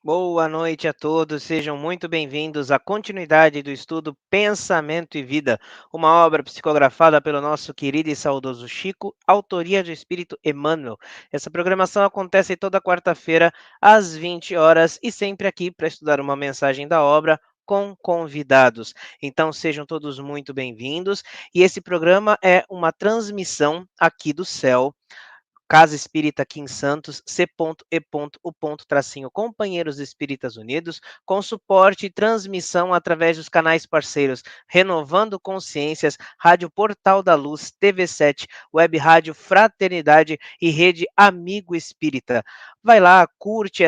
Boa noite a todos, sejam muito bem-vindos à continuidade do estudo Pensamento e Vida, uma obra psicografada pelo nosso querido e saudoso Chico, autoria do Espírito Emmanuel. Essa programação acontece toda quarta-feira, às 20 horas, e sempre aqui para estudar uma mensagem da obra com convidados. Então sejam todos muito bem-vindos, e esse programa é uma transmissão aqui do céu. Casa Espírita aqui em Santos, C.E.U. Companheiros Espíritas Unidos, com suporte e transmissão através dos canais parceiros Renovando Consciências, Rádio Portal da Luz, TV7, Web Rádio Fraternidade e Rede Amigo Espírita. Vai lá, curte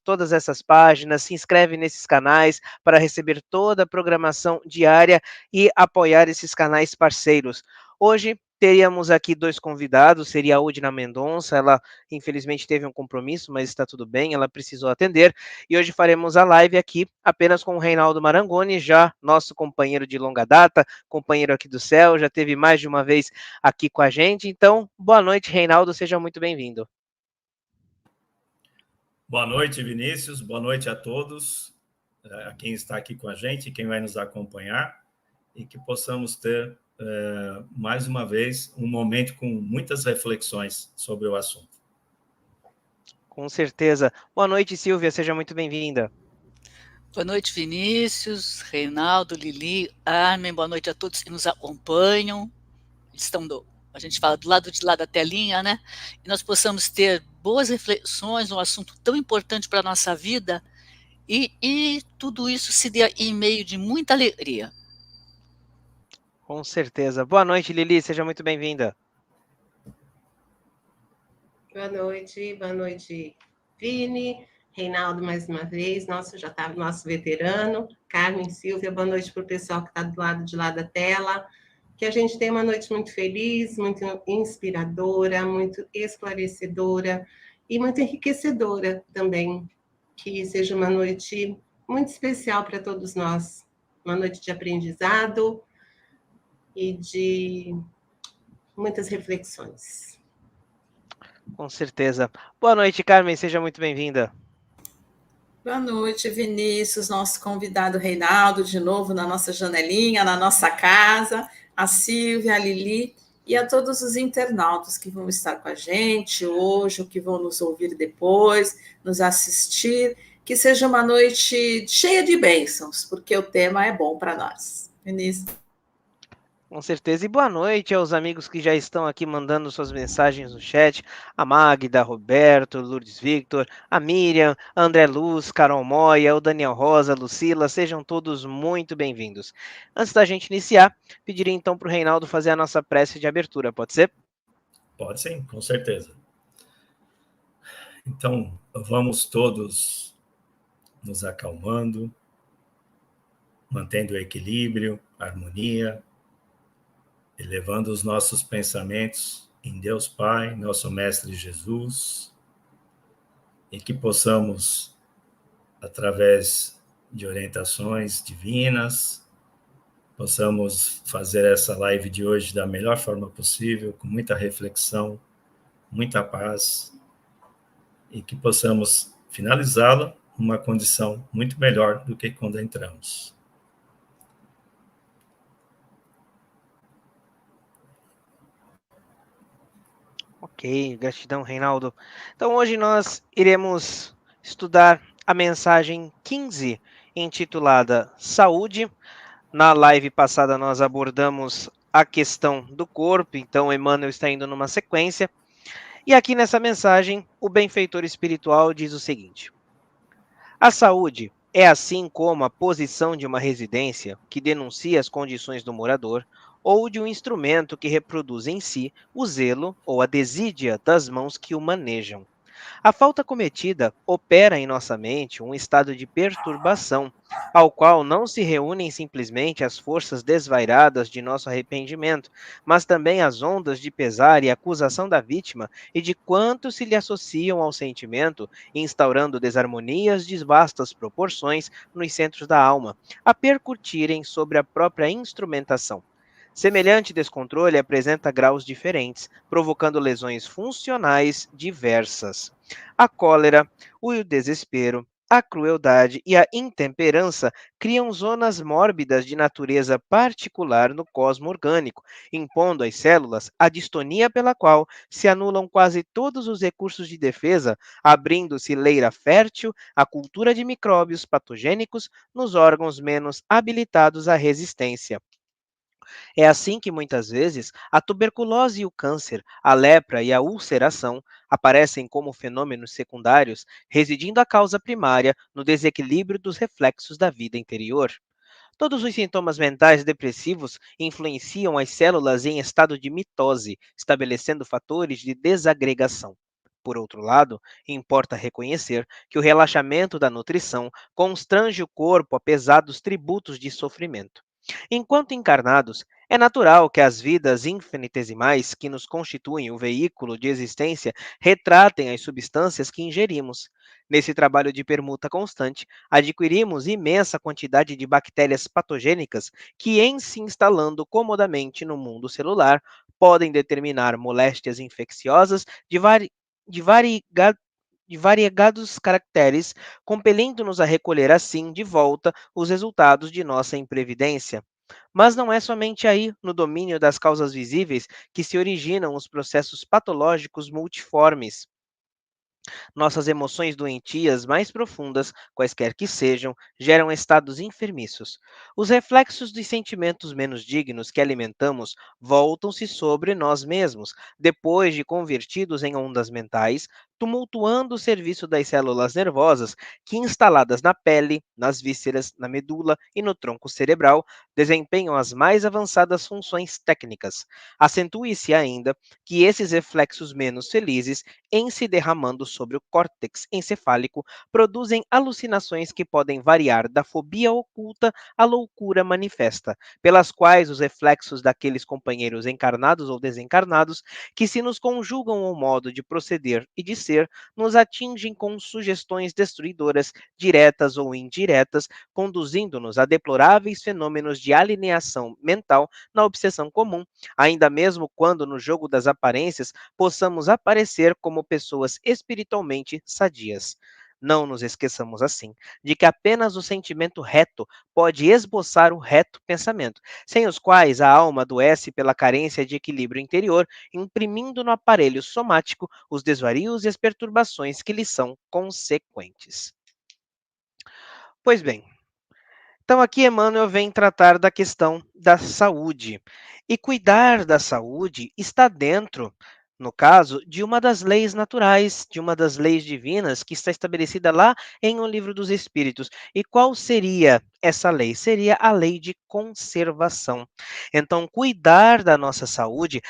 todas essas páginas, se inscreve nesses canais para receber toda a programação diária e apoiar esses canais parceiros. Hoje teríamos aqui dois convidados, seria a Udina Mendonça, ela infelizmente teve um compromisso, mas está tudo bem, ela precisou atender, e hoje faremos a live aqui apenas com o Reinaldo Marangoni, já nosso companheiro de longa data, companheiro aqui do céu, já teve mais de uma vez aqui com a gente, então, boa noite, Reinaldo, seja muito bem-vindo. Boa noite, Vinícius, boa noite a todos, a quem está aqui com a gente, quem vai nos acompanhar, e que possamos ter mais uma vez, um momento com muitas reflexões sobre o assunto. Com certeza. Boa noite, Silvia, seja muito bem-vinda. Boa noite, Vinícius, Reinaldo, Lili, Armin, boa noite a todos que nos acompanham. A gente fala do lado de lá da telinha, né? E nós possamos ter boas reflexões, um assunto tão importante para a nossa vida, e tudo isso se dê em meio de muita alegria. Com certeza. Boa noite, Lili, seja muito bem-vinda. Boa noite, Vini, Reinaldo mais uma vez, já está nosso veterano, Carmen, Silvia, boa noite para o pessoal que está do lado de lá da tela, que a gente tenha uma noite muito feliz, muito inspiradora, muito esclarecedora e muito enriquecedora também, que seja uma noite muito especial para todos nós, uma noite de aprendizado e de muitas reflexões. Com certeza. Boa noite, Carmen, seja muito bem-vinda. Boa noite, Vinícius, nosso convidado Reinaldo, de novo na nossa janelinha, na nossa casa, a Silvia, a Lili e a todos os internautas que vão estar com a gente hoje, ou que vão nos ouvir depois, nos assistir. Que seja uma noite cheia de bênçãos, porque o tema é bom para nós. Vinícius. Com certeza. E boa noite aos amigos que já estão aqui mandando suas mensagens no chat. A Magda, Roberto, Lourdes Victor, a Miriam, André Luz, Carol Moia, o Daniel Rosa, Lucila, sejam todos muito bem-vindos. Antes da gente iniciar, pediria então para o Reinaldo fazer a nossa prece de abertura, pode ser? Pode sim, com certeza. Então, vamos todos nos acalmando, mantendo o equilíbrio, a harmonia, elevando os nossos pensamentos em Deus Pai, nosso Mestre Jesus, e que possamos, através de orientações divinas, possamos fazer essa live de hoje da melhor forma possível, com muita reflexão, muita paz, e que possamos finalizá-la numa condição muito melhor do que quando entramos. Ok, gratidão, Reinaldo. Então, hoje nós iremos estudar a mensagem 15, intitulada Saúde. Na live passada, nós abordamos a questão do corpo, então, Emmanuel está indo numa sequência. E aqui nessa mensagem, o benfeitor espiritual diz o seguinte: a saúde é, assim como a posição de uma residência que denuncia as condições do morador, ou de um instrumento que reproduz em si o zelo ou a desídia das mãos que o manejam. A falta cometida opera em nossa mente um estado de perturbação, ao qual não se reúnem simplesmente as forças desvairadas de nosso arrependimento, mas também as ondas de pesar e acusação da vítima e de quantos se lhe associam ao sentimento, instaurando desarmonias de vastas proporções nos centros da alma, a percutirem sobre a própria instrumentação. Semelhante descontrole apresenta graus diferentes, provocando lesões funcionais diversas. A cólera, o desespero, a crueldade e a intemperança criam zonas mórbidas de natureza particular no cosmo orgânico, impondo às células a distonia pela qual se anulam quase todos os recursos de defesa, abrindo-se leira fértil à cultura de micróbios patogênicos nos órgãos menos habilitados à resistência. É assim que muitas vezes a tuberculose e o câncer, a lepra e a ulceração aparecem como fenômenos secundários, residindo a causa primária no desequilíbrio dos reflexos da vida interior. Todos os sintomas mentais depressivos influenciam as células em estado de mitose, estabelecendo fatores de desagregação. Por outro lado, importa reconhecer que o relaxamento da nutrição constrange o corpo a pesados tributos de sofrimento. Enquanto encarnados, é natural que as vidas infinitesimais que nos constituem o veículo de existência retratem as substâncias que ingerimos. Nesse trabalho de permuta constante, adquirimos imensa quantidade de bactérias patogênicas que, em se instalando comodamente no mundo celular, podem determinar moléstias infecciosas de variega- de variegados caracteres, compelindo-nos a recolher assim de volta os resultados de nossa imprevidência. Mas não é somente aí, no domínio das causas visíveis, que se originam os processos patológicos multiformes. Nossas emoções doentias mais profundas, quaisquer que sejam, geram estados enfermiços. Os reflexos dos sentimentos menos dignos que alimentamos voltam-se sobre nós mesmos, depois de convertidos em ondas mentais, tumultuando o serviço das células nervosas que, instaladas na pele, nas vísceras, na medula e no tronco cerebral, desempenham as mais avançadas funções técnicas. Acentue-se ainda que esses reflexos menos felizes em se derramando sobre o córtex encefálico, produzem alucinações que podem variar da fobia oculta à loucura manifesta, pelas quais os reflexos daqueles companheiros encarnados ou desencarnados que se nos conjugam ao modo de proceder e de ser, nos atingem com sugestões destruidoras, diretas ou indiretas, conduzindo-nos a deploráveis fenômenos de alienação mental na obsessão comum, ainda mesmo quando no jogo das aparências possamos aparecer como pessoas espiritualmente sadias. Não nos esqueçamos, assim, de que apenas o sentimento reto pode esboçar o reto pensamento, sem os quais a alma adoece pela carência de equilíbrio interior, imprimindo no aparelho somático os desvarios e as perturbações que lhe são consequentes. Pois bem, então, aqui Emmanuel vem tratar da questão da saúde. E cuidar da saúde está dentro, no caso, de uma das leis naturais, de uma das leis divinas que está estabelecida lá em O Livro dos Espíritos. E qual seria essa lei? Seria a lei de conservação. Então, cuidar da nossa saúde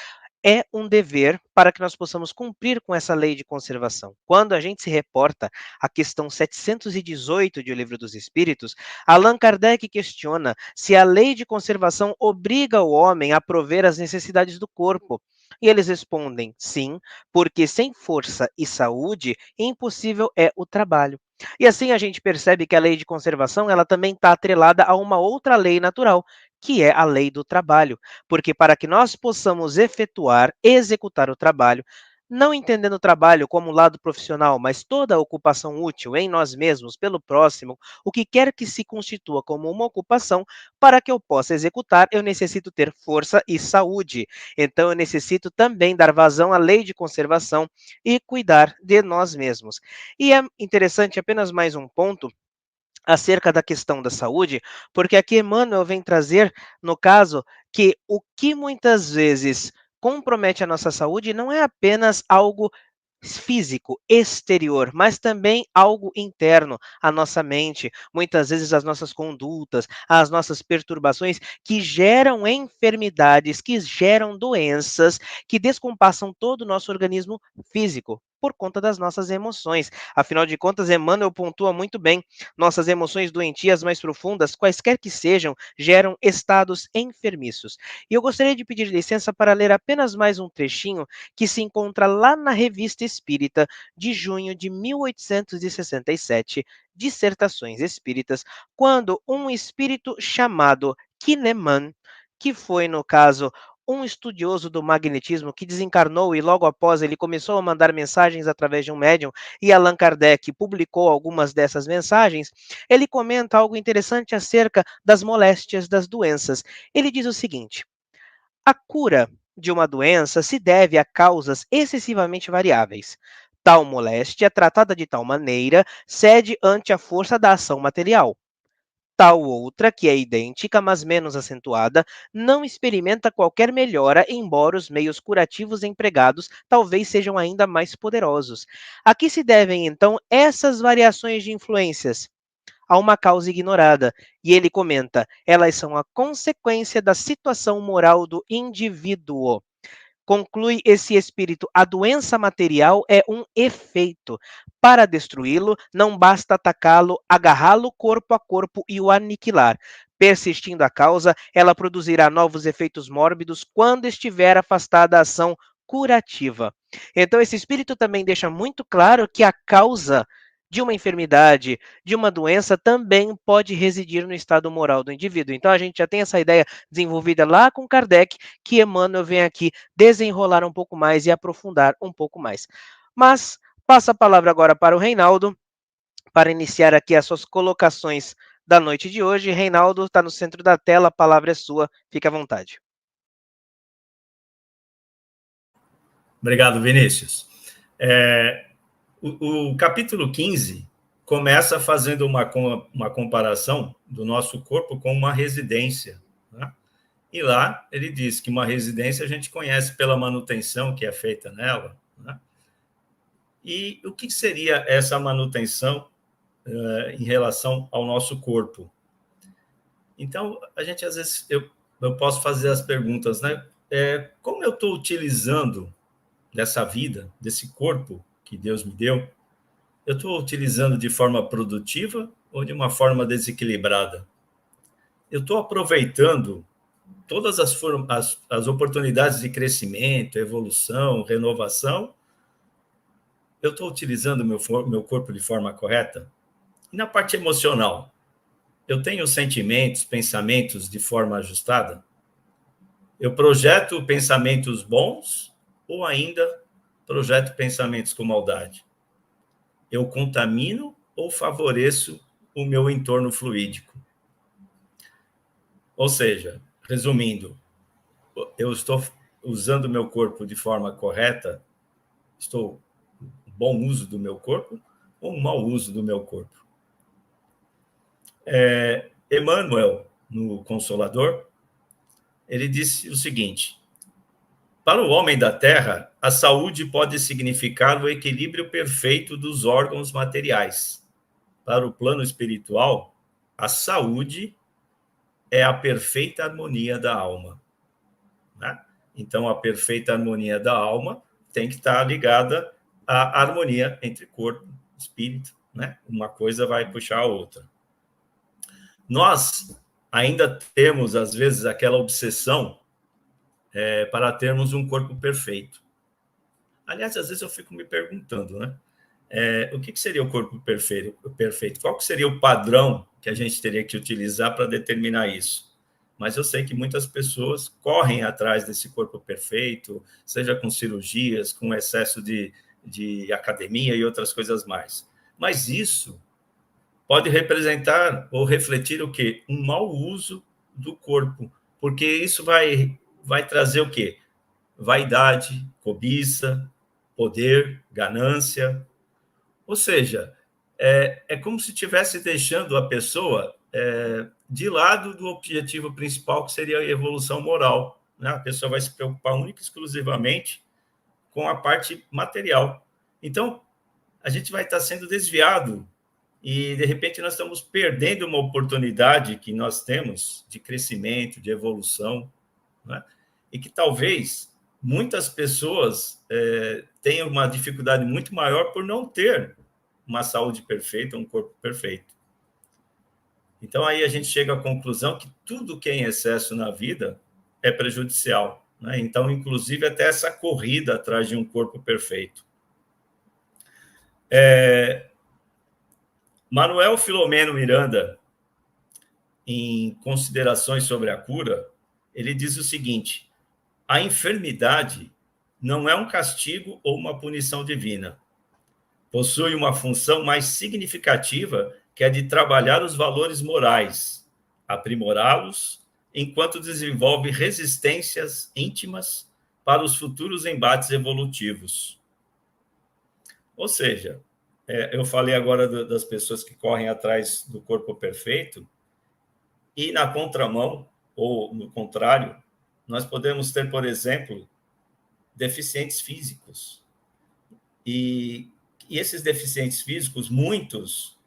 é um dever para que nós possamos cumprir com essa lei de conservação. Quando a gente se reporta à questão 718 de O Livro dos Espíritos, Allan Kardec questiona se a lei de conservação obriga o homem a prover as necessidades do corpo. E eles respondem sim, porque sem força e saúde, impossível é o trabalho. E assim a gente percebe que a lei de conservação ela também está atrelada a uma outra lei natural, que é a lei do trabalho. Porque para que nós possamos efetuar, executar o trabalho, não entendendo o trabalho como lado profissional, mas toda a ocupação útil em nós mesmos, pelo próximo, o que quer que se constitua como uma ocupação, para que eu possa executar, eu necessito ter força e saúde. Então, eu necessito também dar vazão à lei de conservação e cuidar de nós mesmos. E é interessante apenas mais um ponto acerca da questão da saúde, porque aqui Emmanuel vem trazer, no caso, que o que muitas vezes compromete a nossa saúde não é apenas algo físico, exterior, mas também algo interno, a nossa mente, muitas vezes as nossas condutas, as nossas perturbações que geram enfermidades, que geram doenças, que descompassam todo o nosso organismo físico. Por conta das nossas emoções. Afinal de contas, Emmanuel pontua muito bem: nossas emoções doentias mais profundas, quaisquer que sejam, geram estados enfermiços. E eu gostaria de pedir licença para ler apenas mais um trechinho que se encontra lá na Revista Espírita de junho de 1867, Dissertações Espíritas, quando um espírito chamado Kineman, que foi, no caso, um estudioso do magnetismo que desencarnou e logo após ele começou a mandar mensagens através de um médium, e Allan Kardec publicou algumas dessas mensagens, ele comenta algo interessante acerca das moléstias das doenças. Ele diz o seguinte: a cura de uma doença se deve a causas excessivamente variáveis. Tal moléstia, tratada de tal maneira, cede ante a força da ação material. Tal outra, que é idêntica, mas menos acentuada, não experimenta qualquer melhora, embora os meios curativos empregados talvez sejam ainda mais poderosos. A que se devem, então, essas variações de influências? A uma causa ignorada. E ele comenta, elas são a consequência da situação moral do indivíduo. Conclui esse espírito, a doença material é um efeito. Para destruí-lo, não basta atacá-lo, agarrá-lo corpo a corpo e o aniquilar. Persistindo a causa, ela produzirá novos efeitos mórbidos quando estiver afastada a ação curativa. Então, esse espírito também deixa muito claro que a causa de uma enfermidade, de uma doença, também pode residir no estado moral do indivíduo. Então, a gente já tem essa ideia desenvolvida lá com Kardec, que Emmanuel vem aqui desenrolar um pouco mais e aprofundar um pouco mais. Mas passo a palavra agora para o Reinaldo, para iniciar aqui as suas colocações da noite de hoje. Reinaldo está no centro da tela, a palavra é sua, fique à vontade. Obrigado, Vinícius. O capítulo 15 começa fazendo uma comparação do nosso corpo com uma residência, né? E lá ele diz que uma residência a gente conhece pela manutenção que é feita nela, né? E o que seria essa manutenção em relação ao nosso corpo? Então, a gente, às vezes, eu posso fazer as perguntas, né? Como eu estou utilizando dessa vida, desse corpo que Deus me deu, eu estou utilizando de forma produtiva ou de uma forma desequilibrada? Eu estou aproveitando todas as oportunidades de crescimento, evolução, renovação? Eu estou utilizando meu corpo de forma correta? E na parte emocional, eu tenho sentimentos, pensamentos de forma ajustada? Eu projeto pensamentos bons ou ainda projeto pensamentos com maldade? Eu contamino ou favoreço o meu entorno fluídico? Ou seja, resumindo, eu estou usando o meu corpo de forma correta? Estou um bom uso do meu corpo ou um mau uso do meu corpo? Emmanuel, no Consolador, ele disse o seguinte: para o homem da Terra, a saúde pode significar o equilíbrio perfeito dos órgãos materiais. Para o plano espiritual, a saúde é a perfeita harmonia da alma, né? Então, a perfeita harmonia da alma tem que estar ligada à harmonia entre corpo e espírito, né? Uma coisa vai puxar a outra. Nós ainda temos, às vezes, aquela obsessão para termos um corpo perfeito. Aliás, às vezes eu fico me perguntando, né? O que seria o corpo perfeito? Qual que seria o padrão que a gente teria que utilizar para determinar isso? Mas eu sei que muitas pessoas correm atrás desse corpo perfeito, seja com cirurgias, com excesso de academia e outras coisas mais. Mas isso pode representar ou refletir o quê? Um mau uso do corpo, porque isso vai trazer o quê? Vaidade, cobiça, poder, ganância. Ou seja, é como se estivesse deixando a pessoa de lado do objetivo principal, que seria a evolução moral, né? A pessoa vai se preocupar única e exclusivamente com a parte material. Então, a gente vai estar sendo desviado e, de repente, nós estamos perdendo uma oportunidade que nós temos de crescimento, de evolução, né? E que talvez muitas pessoas tenham uma dificuldade muito maior por não ter uma saúde perfeita, um corpo perfeito. Então, aí a gente chega à conclusão que tudo que é em excesso na vida é prejudicial, né? Então, inclusive, até essa corrida atrás de um corpo perfeito. Manuel Filomeno Miranda, em Considerações sobre a Cura, ele diz o seguinte: a enfermidade não é um castigo ou uma punição divina. Possui uma função mais significativa, que é de trabalhar os valores morais, aprimorá-los, enquanto desenvolve resistências íntimas para os futuros embates evolutivos. Ou seja, eu falei agora das pessoas que correm atrás do corpo perfeito, e na contramão, ou no contrário, nós podemos ter, por exemplo, deficientes físicos. E esses deficientes físicos, muitos,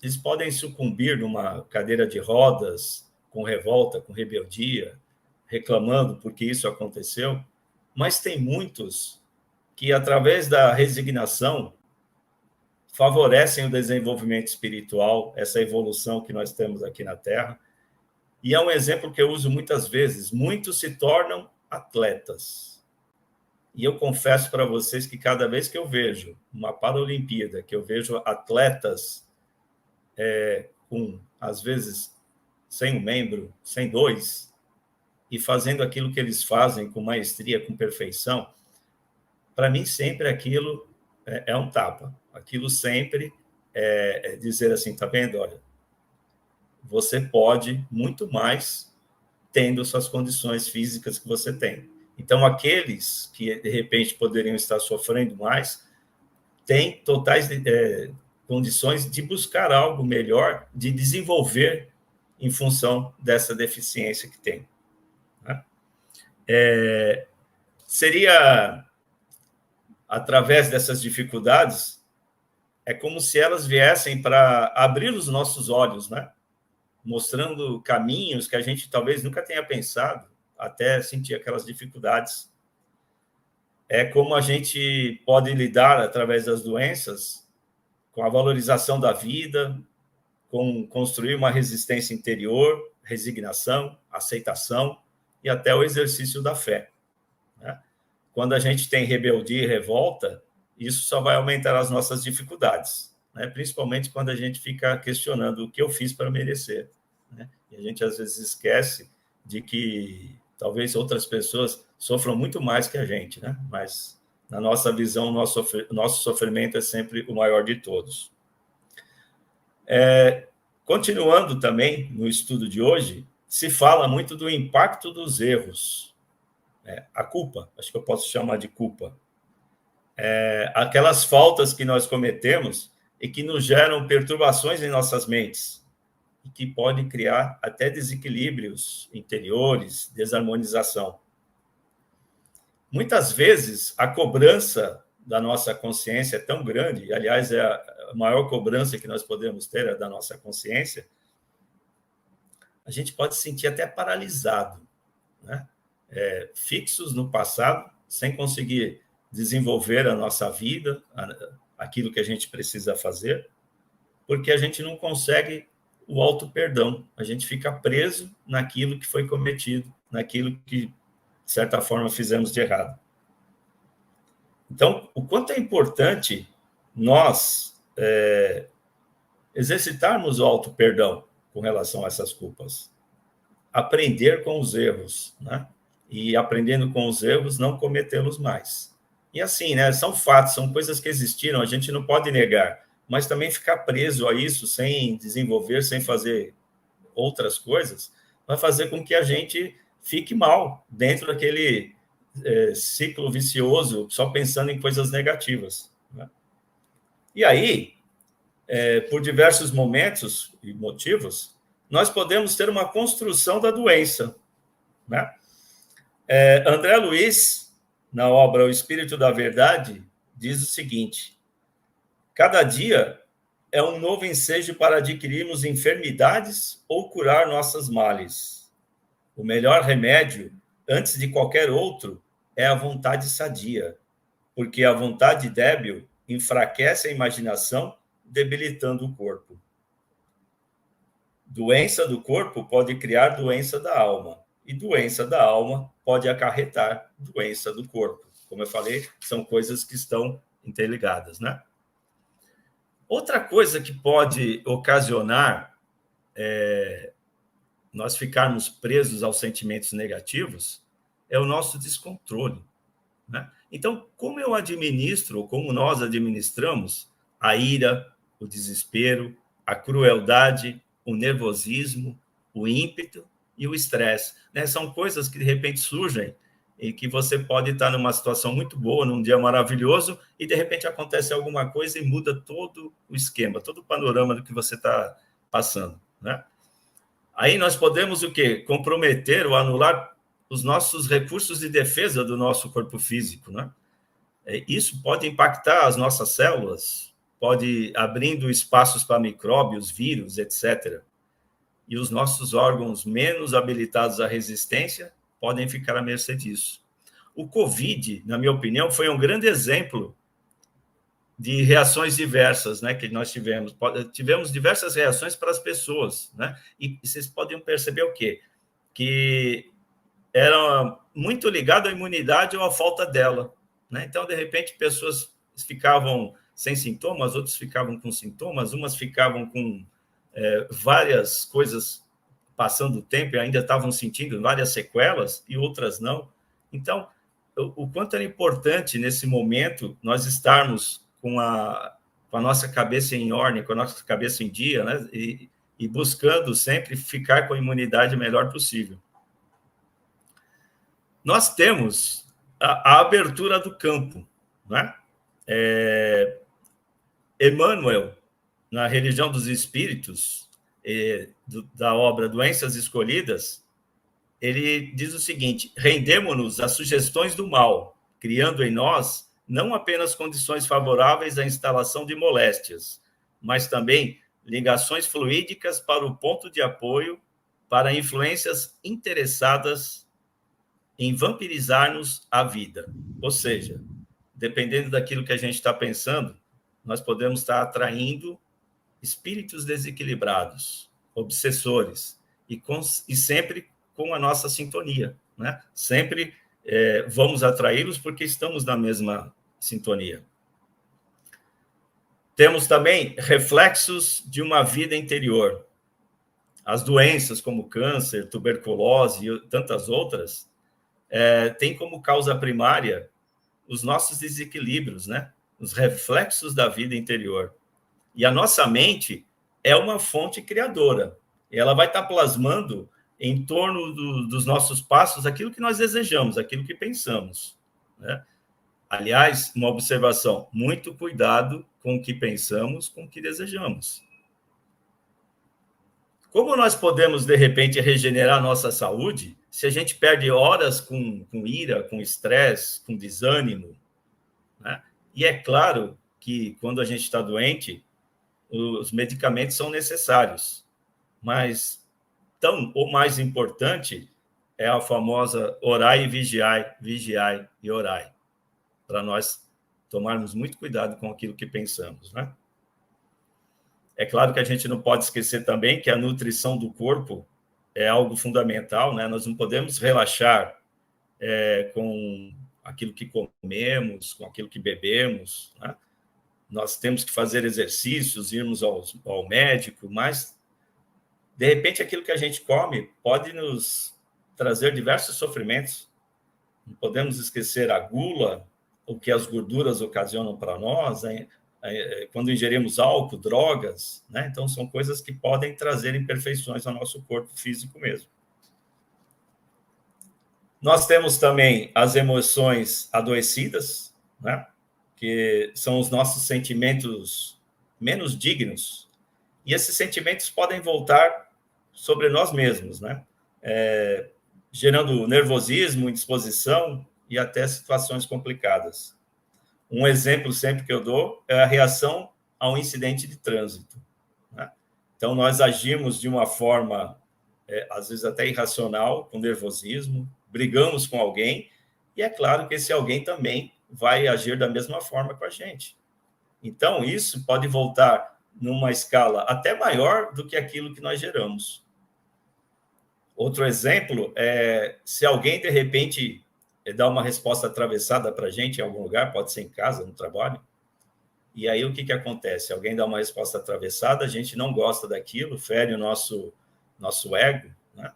eles podem sucumbir numa cadeira de rodas, com revolta, com rebeldia, reclamando porque isso aconteceu, mas tem muitos que, através da resignação, favorecem o desenvolvimento espiritual, essa evolução que nós temos aqui na Terra. E é um exemplo que eu uso muitas vezes. Muitos se tornam atletas. E eu confesso para vocês que cada vez que eu vejo uma Paralimpíada, que eu vejo atletas com, às vezes, sem um membro, sem dois, e fazendo aquilo que eles fazem com maestria, com perfeição, para mim sempre aquilo é um tapa. Aquilo sempre é dizer assim, tá vendo? Olha, você pode muito mais tendo suas condições físicas que você tem. Então, aqueles que, de repente, poderiam estar sofrendo mais, têm totais condições de buscar algo melhor, de desenvolver em função dessa deficiência que tem. Né? Seria, através dessas dificuldades, é como se elas viessem para abrir os nossos olhos, né? Mostrando caminhos que a gente talvez nunca tenha pensado, até sentir aquelas dificuldades. É como a gente pode lidar, através das doenças, com a valorização da vida, com construir uma resistência interior, resignação, aceitação e até o exercício da fé. Né? Quando a gente tem rebeldia e revolta, isso só vai aumentar as nossas dificuldades, né? Principalmente quando a gente fica questionando o que eu fiz para merecer. Né? E a gente, às vezes, esquece de que talvez outras pessoas sofram muito mais que a gente, né? Mas, na nossa visão, o nosso sofrimento é sempre o maior de todos. Continuando também no estudo de hoje, se fala muito do impacto dos erros. A culpa, acho que eu posso chamar de culpa. Aquelas faltas que nós cometemos e que nos geram perturbações em nossas mentes e que podem criar até desequilíbrios interiores, desarmonização. Muitas vezes, a cobrança da nossa consciência é tão grande, e, aliás, é a maior cobrança que nós podemos ter, é da nossa consciência, a gente pode se sentir até paralisado, né? Fixos no passado, sem conseguir desenvolver a nossa vida, aquilo que a gente precisa fazer, porque a gente não consegue o auto-perdão. A gente fica preso naquilo que foi cometido, naquilo que, de certa forma, fizemos de errado. Então, o quanto é importante nós exercitarmos o auto-perdão com relação a essas culpas. Aprender com os erros, né? E aprendendo com os erros, não cometê-los mais. E assim, né? São fatos, são coisas que existiram, a gente não pode negar, mas também ficar preso a isso, sem desenvolver, sem fazer outras coisas, vai fazer com que a gente fique mal dentro daquele ciclo vicioso, só pensando em coisas negativas. Né? E aí, por diversos momentos e motivos, nós podemos ter uma construção da doença. Né? André Luiz, na obra O Espírito da Verdade, diz o seguinte: cada dia é um novo ensejo para adquirirmos enfermidades ou curar nossas males. O melhor remédio, antes de qualquer outro, é a vontade sadia, porque a vontade débil enfraquece a imaginação, debilitando o corpo. Doença do corpo pode criar doença da alma, e doença da alma pode acarretar doença do corpo. Como eu falei, são coisas que estão interligadas, né? Outra coisa que pode ocasionar nós ficarmos presos aos sentimentos negativos é o nosso descontrole, né? Então, como eu administro, ou como nós administramos a ira, o desespero, a crueldade, o nervosismo, o ímpeto e o estresse, né? São coisas que, de repente, surgem e que você pode estar numa situação muito boa, num dia maravilhoso, e, de repente, acontece alguma coisa e muda todo o esquema, todo o panorama do que você está passando, né? Aí nós podemos o quê? Comprometer ou anular os nossos recursos de defesa do nosso corpo físico, né? Isso pode impactar as nossas células, pode abrindo espaços para micróbios, vírus, etc. E os nossos órgãos menos habilitados à resistência podem ficar à mercê disso. O Covid, na minha opinião, foi um grande exemplo de reações diversas, né, que nós tivemos. Tivemos diversas reações para as pessoas, né? E vocês podem perceber o quê? Que era muito ligado à imunidade ou à falta dela, né? Então, de repente, pessoas ficavam sem sintomas, outros ficavam com sintomas, umas ficavam com várias coisas passando o tempo e ainda estavam sentindo várias sequelas e outras não. Então, o quanto era importante nesse momento nós estarmos com a nossa cabeça em ordem, com a nossa cabeça em dia, né? E buscando sempre ficar com a imunidade melhor possível. Nós temos a abertura do campo, né? Emmanuel, na Religião dos Espíritos, da obra Doenças Escolhidas, ele diz o seguinte: rendemo-nos às sugestões do mal, criando em nós não apenas condições favoráveis à instalação de moléstias, mas também ligações fluídicas para o ponto de apoio para influências interessadas em vampirizar-nos a vida. Ou seja, dependendo daquilo que a gente está pensando, nós podemos estar atraindo espíritos desequilibrados, obsessores, e sempre com a nossa sintonia, né? Sempre vamos atraí-los porque estamos na mesma sintonia. Temos também reflexos de uma vida interior. As doenças como câncer, tuberculose e tantas outras têm como causa primária os nossos desequilíbrios, né? Os reflexos da vida interior. E a nossa mente é uma fonte criadora. E ela vai estar plasmando em torno dos nossos passos aquilo que nós desejamos, aquilo que pensamos, né? Aliás, uma observação: muito cuidado com o que pensamos, com o que desejamos. Como nós podemos, de repente, regenerar nossa saúde se a gente perde horas com ira, com estresse, com desânimo, né? E é claro que, quando a gente está doente, os medicamentos são necessários, mas o mais importante é a famosa orai e vigiai, vigiai e orai, para nós tomarmos muito cuidado com aquilo que pensamos, né? É claro que a gente não pode esquecer também que a nutrição do corpo é algo fundamental, né? Nós não podemos relaxar com aquilo que comemos, com aquilo que bebemos, né? Nós temos que fazer exercícios, irmos ao médico, mas, de repente, aquilo que a gente come pode nos trazer diversos sofrimentos. Não podemos esquecer a gula, o que as gorduras ocasionam para nós, quando ingerimos álcool, drogas, né? Então, são coisas que podem trazer imperfeições ao nosso corpo físico mesmo. Nós temos também as emoções adoecidas, né? Que são os nossos sentimentos menos dignos, e esses sentimentos podem voltar sobre nós mesmos, né? Gerando nervosismo, indisposição e até situações complicadas. Um exemplo sempre que eu dou é a reação a um incidente de trânsito, né? Então, nós agimos de uma forma, às vezes até irracional, com nervosismo, brigamos com alguém, e é claro que esse alguém também vai agir da mesma forma com a gente. Então, isso pode voltar numa escala até maior do que aquilo que nós geramos. Outro exemplo é se alguém, de repente, dá uma resposta atravessada para a gente em algum lugar, pode ser em casa, no trabalho, e aí o que acontece? Alguém dá uma resposta atravessada, a gente não gosta daquilo, fere o nosso ego, né?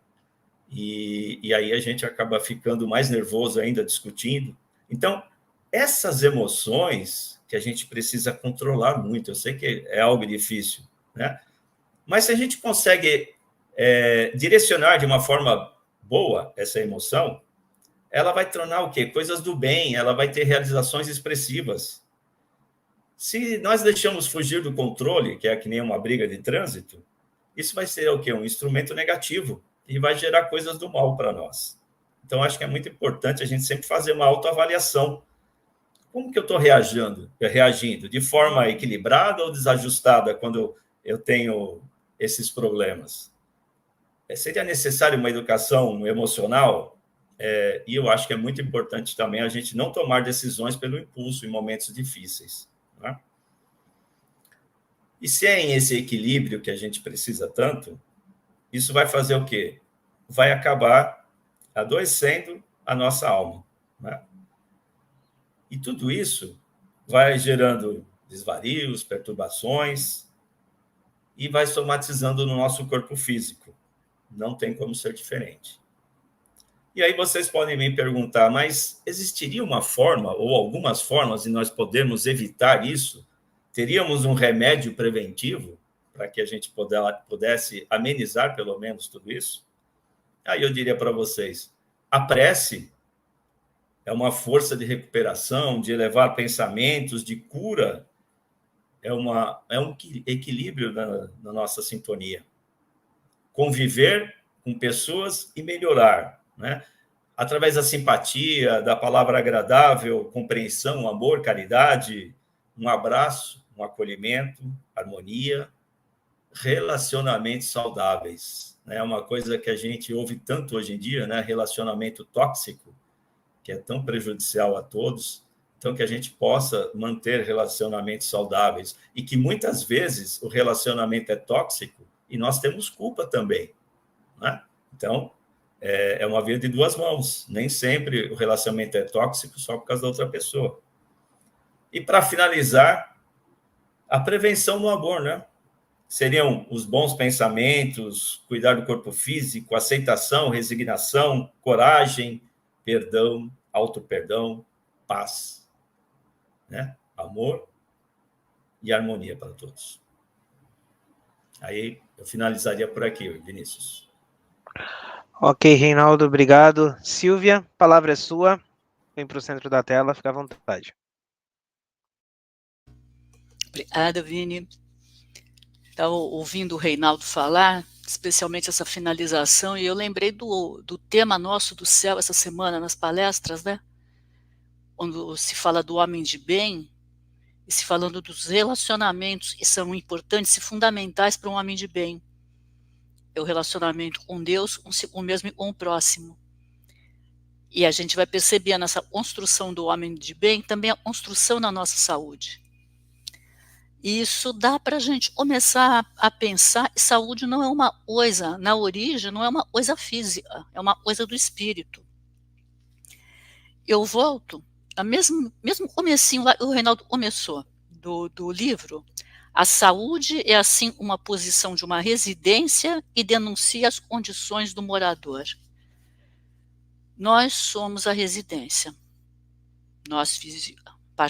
E aí a gente acaba ficando mais nervoso ainda discutindo. Então, essas emoções que a gente precisa controlar muito, eu sei que é algo difícil, né? Mas se a gente consegue direcionar de uma forma boa essa emoção, ela vai tornar o quê? Coisas do bem, ela vai ter realizações expressivas. Se nós deixamos fugir do controle, que é que nem uma briga de trânsito, isso vai ser o quê? Um instrumento negativo e vai gerar coisas do mal para nós. Então, acho que é muito importante a gente sempre fazer uma autoavaliação. Como que eu estou reagindo? De forma equilibrada ou desajustada quando eu tenho esses problemas? Seria necessário uma educação emocional? E eu acho que é muito importante também a gente não tomar decisões pelo impulso em momentos difíceis. Né? E sem esse equilíbrio que a gente precisa tanto, isso vai fazer o quê? Vai acabar adoecendo a nossa alma. Né? E tudo isso vai gerando desvarios, perturbações e vai somatizando no nosso corpo físico. Não tem como ser diferente. E aí vocês podem me perguntar, mas existiria uma forma ou algumas formas de nós podermos evitar isso? Teríamos um remédio preventivo para que a gente pudesse amenizar pelo menos tudo isso? Aí eu diria para vocês, a prece é uma força de recuperação, de elevar pensamentos, de cura, é um equilíbrio na nossa sintonia. Conviver com pessoas e melhorar, né? Através da simpatia, da palavra agradável, compreensão, amor, caridade, um abraço, um acolhimento, harmonia, relacionamentos saudáveis. É uma coisa que a gente ouve tanto hoje em dia, né? Relacionamento tóxico, que é tão prejudicial a todos. Então, que a gente possa manter relacionamentos saudáveis e que muitas vezes o relacionamento é tóxico e nós temos culpa também, né? Então, é uma via de duas mãos. Nem sempre o relacionamento é tóxico só por causa da outra pessoa. E, para finalizar, a prevenção no amor, né? Seriam os bons pensamentos, cuidar do corpo físico, aceitação, resignação, coragem, perdão, auto-perdão, paz, né? Amor e harmonia para todos. Aí eu finalizaria por aqui, Vinícius. Ok, Reinaldo, obrigado. Silvia, a palavra é sua. Vem para o centro da tela, fica à vontade. Obrigada, Vini. Estava ouvindo o Reinaldo falar, especialmente essa finalização, e eu lembrei do tema nosso do céu essa semana nas palestras, né? Quando se fala do homem de bem, e se falando dos relacionamentos que são importantes e fundamentais para um homem de bem. É o relacionamento com Deus, com o mesmo e com o próximo. E a gente vai perceber nessa construção do homem de bem também a construção na nossa saúde. E isso dá para a gente começar a pensar que saúde não é uma coisa, na origem, não é uma coisa física, é uma coisa do espírito. Eu volto, mesmo comecinho lá, o Reinaldo começou, do livro, a saúde é assim uma posição de uma residência e denuncia as condições do morador. Nós somos a residência,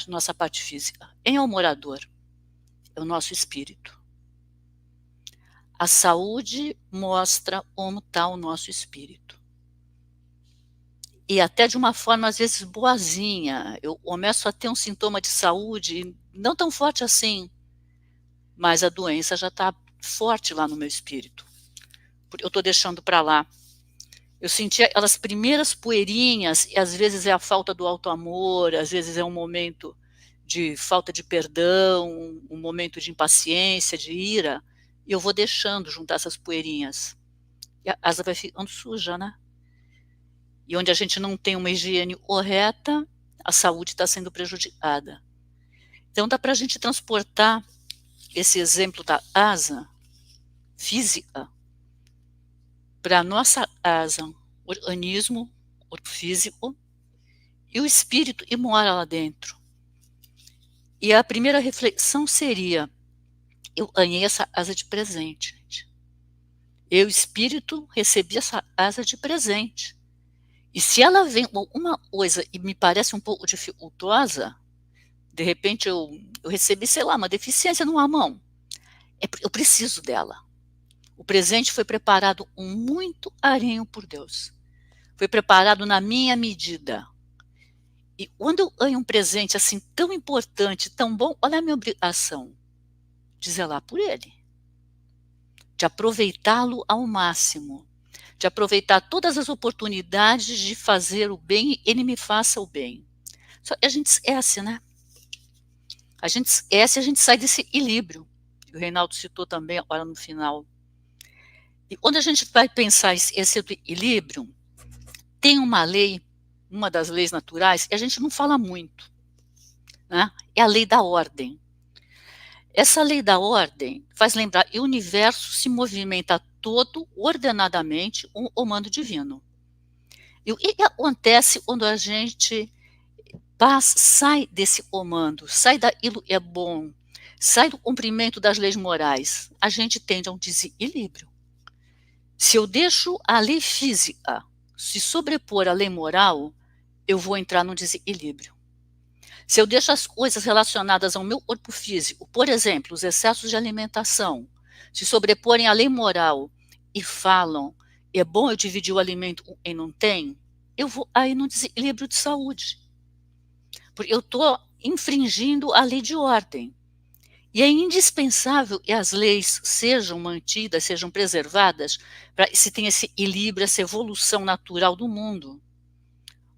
nossa parte física. Quem é o morador? É o nosso espírito. A saúde mostra como está o nosso espírito. E até de uma forma, às vezes, boazinha. Eu começo a ter um sintoma de saúde, não tão forte assim, mas a doença já está forte lá no meu espírito. Eu estou deixando para lá. Eu senti aquelas primeiras poeirinhas, e às vezes é a falta do auto-amor, às vezes é um momento de falta de perdão, um momento de impaciência, de ira, e eu vou deixando juntar essas poeirinhas. E a casa vai ficando suja, né? E onde a gente não tem uma higiene correta, a saúde está sendo prejudicada. Então dá para a gente transportar esse exemplo da asa física para a nossa asa, organismo, corpo físico, e o espírito que mora lá dentro. E a primeira reflexão seria, eu ganhei essa asa de presente, gente. Eu, espírito, recebi essa asa de presente. E se ela vem uma coisa e me parece um pouco dificultosa, de repente eu recebi, sei lá, uma deficiência numa mão, eu preciso dela. O presente foi preparado com muito carinho por Deus. Foi preparado na minha medida. E quando eu ganho um presente assim tão importante, tão bom, olha a minha obrigação de zelar por ele, de aproveitá-lo ao máximo, de aproveitar todas as oportunidades de fazer o bem e ele me faça o bem. Só que a gente esquece, né? A gente esquece, a gente sai desse equilíbrio. O Reinaldo citou também agora no final. E quando a gente vai pensar esse equilíbrio, tem uma lei, uma das leis naturais, e a gente não fala muito, né? É a lei da ordem. Essa lei da ordem faz lembrar que o universo se movimenta todo ordenadamente com o comando divino. E o que acontece quando a gente sai desse comando, sai daquilo que é bom, sai do cumprimento das leis morais? A gente tende a um desequilíbrio. Se eu deixo a lei física se sobrepor à lei moral, eu vou entrar num desequilíbrio. Se eu deixo as coisas relacionadas ao meu corpo físico, por exemplo, os excessos de alimentação, se sobreporem à lei moral e falam, é bom eu dividir o alimento com quem não tem, eu vou aí num desequilíbrio de saúde. Porque eu estou infringindo a lei de ordem. E é indispensável que as leis sejam mantidas, sejam preservadas, para que se tenha esse equilíbrio, essa evolução natural do mundo.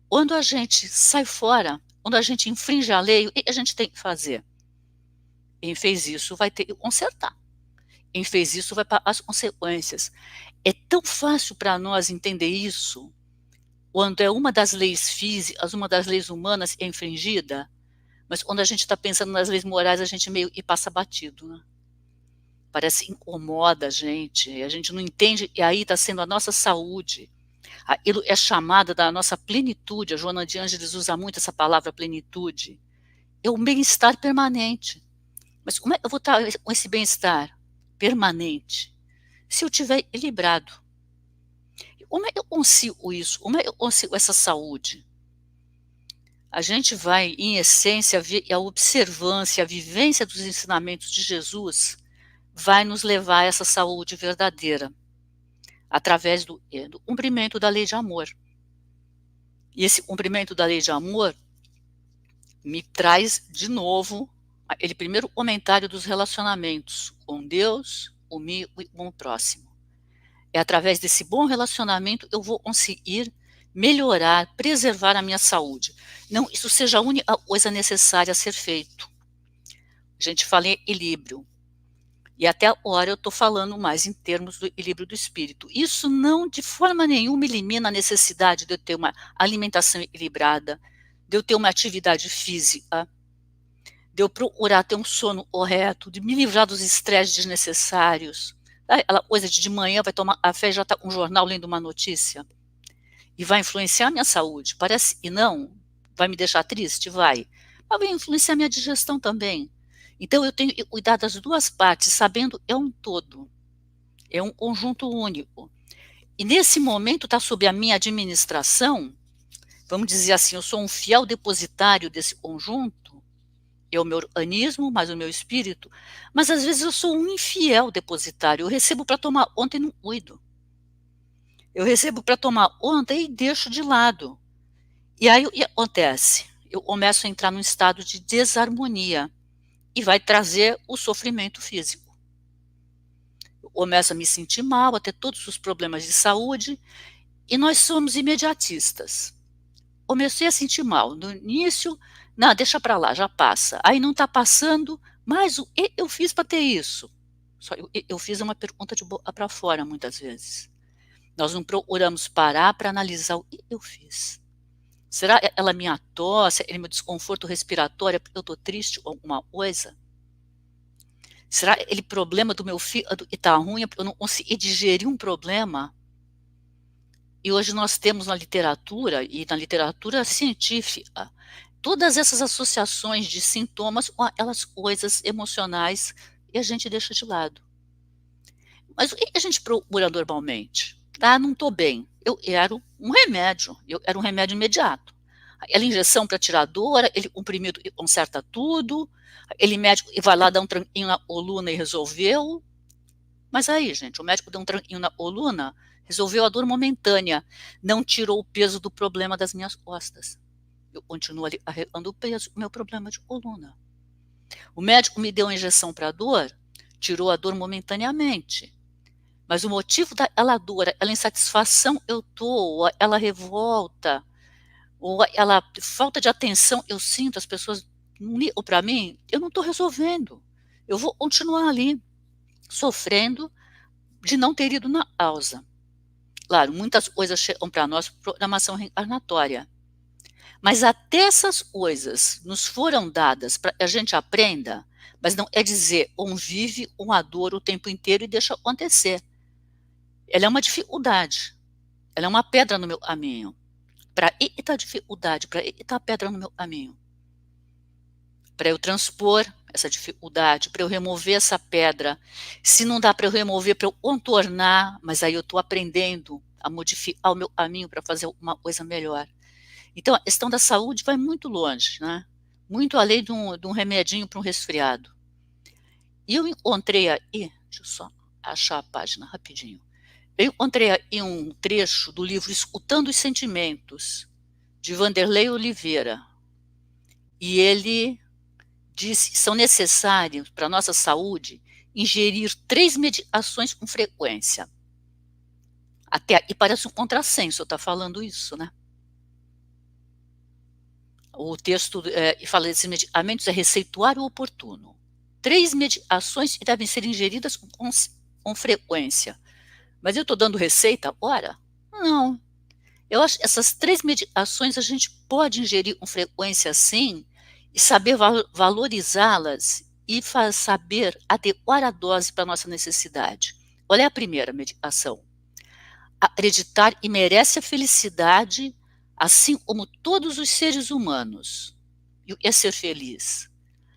Quando a gente sai fora, quando a gente infringe a lei, o que a gente tem que fazer? Quem fez isso vai ter que consertar. Quem fez isso vai pagar as consequências. É tão fácil para nós entender isso, quando é uma das leis físicas, uma das leis humanas que é infringida, mas quando a gente está pensando nas leis morais, a gente meio que passa batido, né? Parece que incomoda a gente não entende, e aí está sendo a nossa saúde. Aquilo é chamada da nossa plenitude, a Joana de Ângeles usa muito essa palavra plenitude. É um bem-estar permanente. Mas como é que eu vou estar com esse bem-estar permanente? Se eu estiver equilibrado. Como é que eu consigo isso? Como é que eu consigo essa saúde? A gente vai, em essência, a observância, a vivência dos ensinamentos de Jesus vai nos levar a essa saúde verdadeira, através do cumprimento da lei de amor. E esse cumprimento da lei de amor me traz, de novo, aquele primeiro comentário dos relacionamentos com Deus, comigo e com o próximo. É através desse bom relacionamento eu vou conseguir melhorar, preservar a minha saúde. Não, isso seja a única coisa necessária a ser feito. A gente fala em equilíbrio. E até agora eu estou falando mais em termos do equilíbrio do espírito. Isso não, de forma nenhuma, elimina a necessidade de eu ter uma alimentação equilibrada, de eu ter uma atividade física, de eu procurar ter um sono correto, de me livrar dos estresses desnecessários. Aquela coisa de manhã vai tomar café e já está com um jornal lendo uma notícia. E vai influenciar a minha saúde. Parece que não. Vai me deixar triste? Vai. Mas vai influenciar a minha digestão também. Então eu tenho que cuidar das duas partes, sabendo é um todo. É um conjunto único. E nesse momento está sob a minha administração, vamos dizer assim, eu sou um fiel depositário desse conjunto, é o meu organismo, mais o meu espírito, mas às vezes eu sou um infiel depositário, eu recebo para tomar ontem e não cuido. Eu recebo para tomar ontem e deixo de lado. E aí o que acontece? Eu começo a entrar num estado de desarmonia e vai trazer o sofrimento físico. Eu começo a me sentir mal, a ter todos os problemas de saúde, e nós somos imediatistas. Comecei a sentir mal. No início, não, deixa para lá, já passa. Aí não está passando, mas o que eu fiz para ter isso? Só eu fiz uma pergunta de boca para fora, muitas vezes. Nós não procuramos parar para analisar o que eu fiz. Será ela minha tosse, meu desconforto respiratório, porque eu estou triste ou alguma coisa? Será aquele problema do meu fígado que está ruim, porque eu não consegui digerir um problema? E hoje nós temos na literatura, e na literatura científica, todas essas associações de sintomas com aquelas coisas emocionais e a gente deixa de lado. Mas o que a gente procura normalmente? Ah, não estou bem. Eu quero um remédio, eu quero um remédio imediato. Aquela injeção para tirar a dor, aquele comprimido que conserta tudo, aquele médico que vai lá dar um tranquinho na coluna e resolveu. Mas aí, gente, o médico deu um tranquinho na coluna, resolveu a dor momentânea, não tirou o peso do problema das minhas costas. Eu continuo ali carregando o peso, o meu problema de coluna. O médico me deu uma injeção para a dor, tirou a dor momentaneamente. Mas o motivo daquela dor, aquela insatisfação eu estou, ela revolta, ou ela falta de atenção, eu sinto, as pessoas não ligam para mim, eu não estou resolvendo. Eu vou continuar ali, sofrendo de não ter ido na causa. Claro, muitas coisas chegam para nós por programação reencarnatória. Mas até essas coisas nos foram dadas para que a gente aprenda, mas não é dizer, convive com a dor o tempo inteiro e deixa acontecer. Ela é uma dificuldade, ela é uma pedra no meu caminho. Para evitar dificuldade, para evitar pedra no meu caminho. Para eu transpor essa dificuldade, para eu remover essa pedra. Se não dá para eu remover, para eu contornar, mas aí eu estou aprendendo a modificar o meu caminho para fazer uma coisa melhor. Então, a questão da saúde vai muito longe, né? Muito além de um remedinho para um resfriado. E eu encontrei aí, deixa eu só achar a página rapidinho. Eu encontrei aí um trecho do livro Escutando os Sentimentos, de Vanderlei Oliveira. E ele disse que são necessários para a nossa saúde ingerir 3 medicações com frequência. Até aqui parece um contrassenso eu estar falando isso, né? O texto fala desses medicamentos é receituário oportuno. 3 medicações que devem ser ingeridas com frequência. Mas eu estou dando receita agora? Não. Eu acho que essas 3 medicações a gente pode ingerir com frequência sim, e saber valorizá-las e saber adequar a dose para a nossa necessidade. Olha a primeira medicação. Acreditar e merece a felicidade, assim como todos os seres humanos. E o que é ser feliz?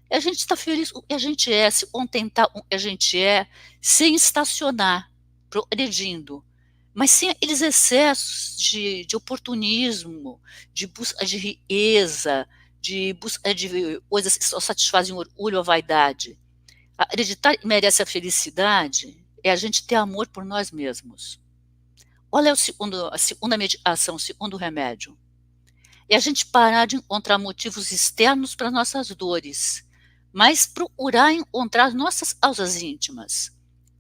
A gente está feliz com o que a gente é, se contentar com o que a gente é, sem estacionar, progredindo. Mas sem aqueles excessos de oportunismo, de busca de riqueza, de busca de coisas que só satisfazem o orgulho ou a vaidade. Acreditar que merece a felicidade é a gente ter amor por nós mesmos. Olha a segunda medicação, o segundo remédio. É a gente parar de encontrar motivos externos para nossas dores, mas procurar encontrar nossas causas íntimas.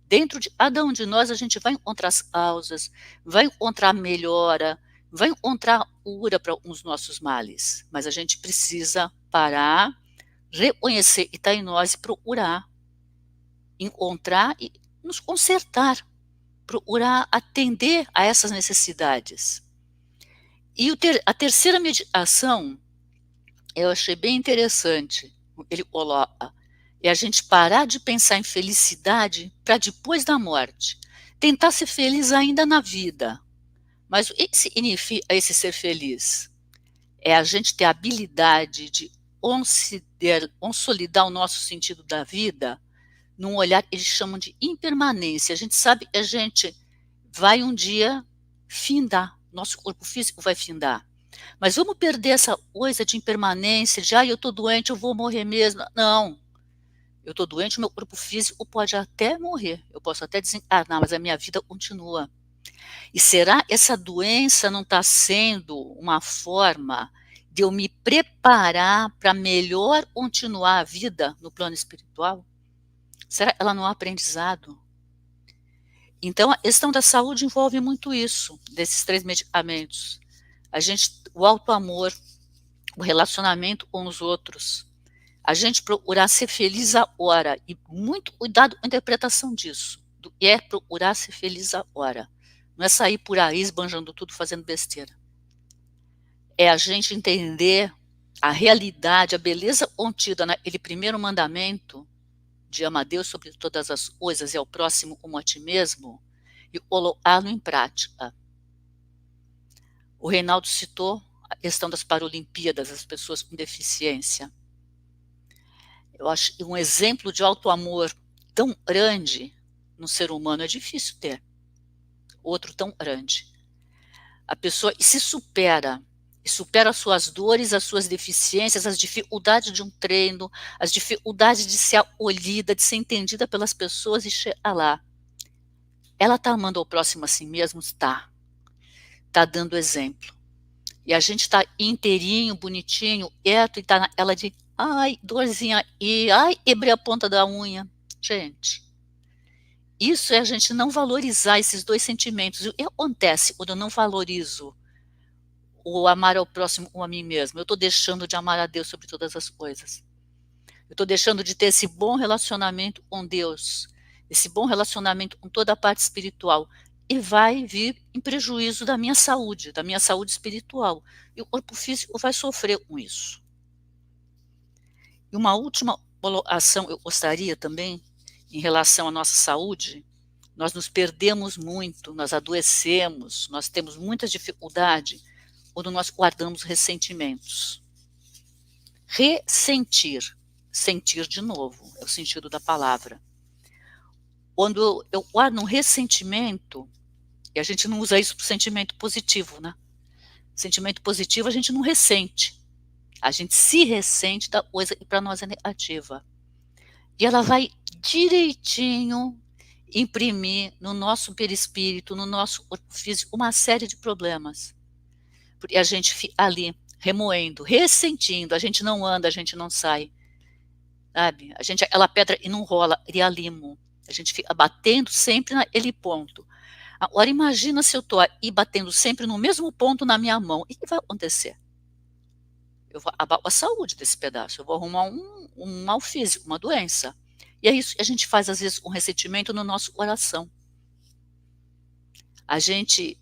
Dentro de cada um de nós, a gente vai encontrar as causas, vai encontrar melhora, vai encontrar cura para os nossos males. Mas a gente precisa parar, reconhecer que está em nós e procurar encontrar e nos consertar, procurar atender a essas necessidades. E a terceira medicação, eu achei bem interessante, ele coloca, é a gente parar de pensar em felicidade para depois da morte. Tentar ser feliz ainda na vida. Mas o que significa esse ser feliz? É a gente ter a habilidade de consolidar o nosso sentido da vida num olhar que eles chamam de impermanência. A gente sabe que a gente vai um dia findar, nosso corpo físico vai findar. Mas vamos perder essa coisa de impermanência, de eu estou doente, eu vou morrer mesmo. Não. Eu estou doente, meu corpo físico pode até morrer, eu posso até desencarnar, mas a minha vida continua. E será que essa doença não está sendo uma forma de eu me preparar para melhor continuar a vida no plano espiritual? Será que ela não é um aprendizado? Então, a questão da saúde envolve muito isso, desses 3 medicamentos. O auto-amor, o relacionamento com os outros, a gente procurar ser feliz agora, e muito cuidado com a interpretação disso, do que é procurar ser feliz agora. Não é sair por aí esbanjando tudo, fazendo besteira. É a gente entender a realidade, a beleza contida naquele primeiro mandamento, de amar a Deus sobre todas as coisas e ao próximo como a ti mesmo, e colocá-lo em prática. O Reinaldo citou a questão das Paralimpíadas, as pessoas com deficiência. Eu acho que um exemplo de auto-amor tão grande no ser humano é difícil ter outro tão grande. A pessoa se supera, e supera as suas dores, as suas deficiências, as dificuldades de um treino, as dificuldades de ser acolhida, de ser entendida pelas pessoas e chegar lá. Ela está amando ao próximo a si mesmo? Está. Está dando exemplo. E a gente está inteirinho, bonitinho, quieto, e tá ela de, ai, dorzinha, e ai, quebrei a ponta da unha. Gente, isso é a gente não valorizar esses dois sentimentos. E o que acontece quando eu não valorizo o amar ao próximo ou a mim mesmo? Eu estou deixando de amar a Deus sobre todas as coisas. Eu estou deixando de ter esse bom relacionamento com Deus, esse bom relacionamento com toda a parte espiritual, e vai vir em prejuízo da minha saúde espiritual. E o corpo físico vai sofrer com isso. E uma última colocação eu gostaria também, em relação à nossa saúde, nós nos perdemos muito, nós adoecemos, nós temos muita dificuldade quando nós guardamos ressentimentos. Ressentir, sentir de novo, é o sentido da palavra. Quando eu guardo um ressentimento, e a gente não usa isso para o sentimento positivo, né? Sentimento positivo a gente não ressente. A gente se ressente da coisa que para nós é negativa. E ela vai direitinho imprimir no nosso perispírito, no nosso corpo físico, uma série de problemas. Porque a gente fica ali remoendo, ressentindo, a gente não anda, a gente não sai. Sabe? A gente, aquela pedra e não rola, cria limo. A gente fica batendo sempre naquele ponto. Agora imagina se eu estou aí batendo sempre no mesmo ponto na minha mão. O que vai acontecer? Eu vou abalar a saúde desse pedaço, eu vou arrumar um mal físico, uma doença. E é isso que a gente faz, às vezes, com ressentimento no nosso coração. A gente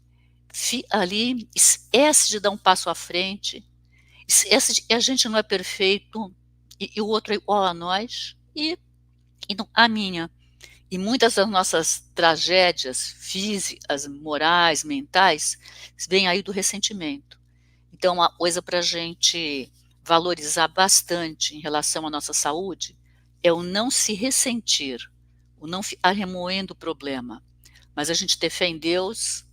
fica ali, esquece de dar um passo à frente, esquece de que a gente não é perfeito, e o outro é igual a nós, e não caminha. E muitas das nossas tragédias físicas, morais, mentais, vêm aí do ressentimento. Então, uma coisa para a gente valorizar bastante em relação à nossa saúde é o não se ressentir, o não ficar remoendo o problema, mas a gente ter fé em Deus,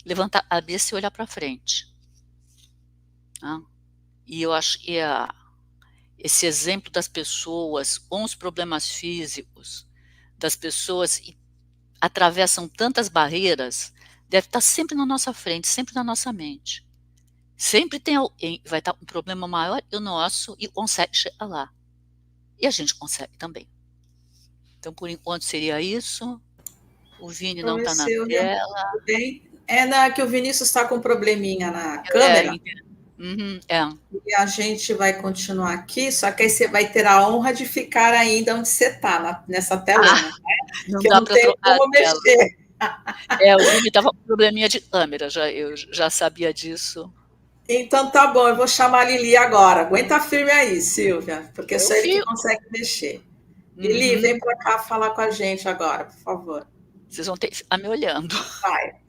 levantar a cabeça e olhar para frente. E eu acho que esse exemplo das pessoas com os problemas físicos, das pessoas que atravessam tantas barreiras, deve estar sempre na nossa frente, sempre na nossa mente. Sempre tem alguém que vai estar com um problema maior que o nosso e consegue chegar lá. E a gente consegue também. Então, por enquanto, seria isso. O Vini não está na tela. É que o Vinícius está com um probleminha na câmera. E a gente vai continuar aqui, só que aí você vai ter a honra de ficar ainda onde você está, nessa telona. Né? Não que dá não tem como mexer. O Vini estava com probleminha de câmera, eu já sabia disso. Então tá bom, eu vou chamar a Lili agora. Aguenta firme aí, Silvia, porque só ele que consegue mexer. Lili, vem para cá falar com a gente agora, por favor. Vocês vão ter que ficar me olhando. Vai.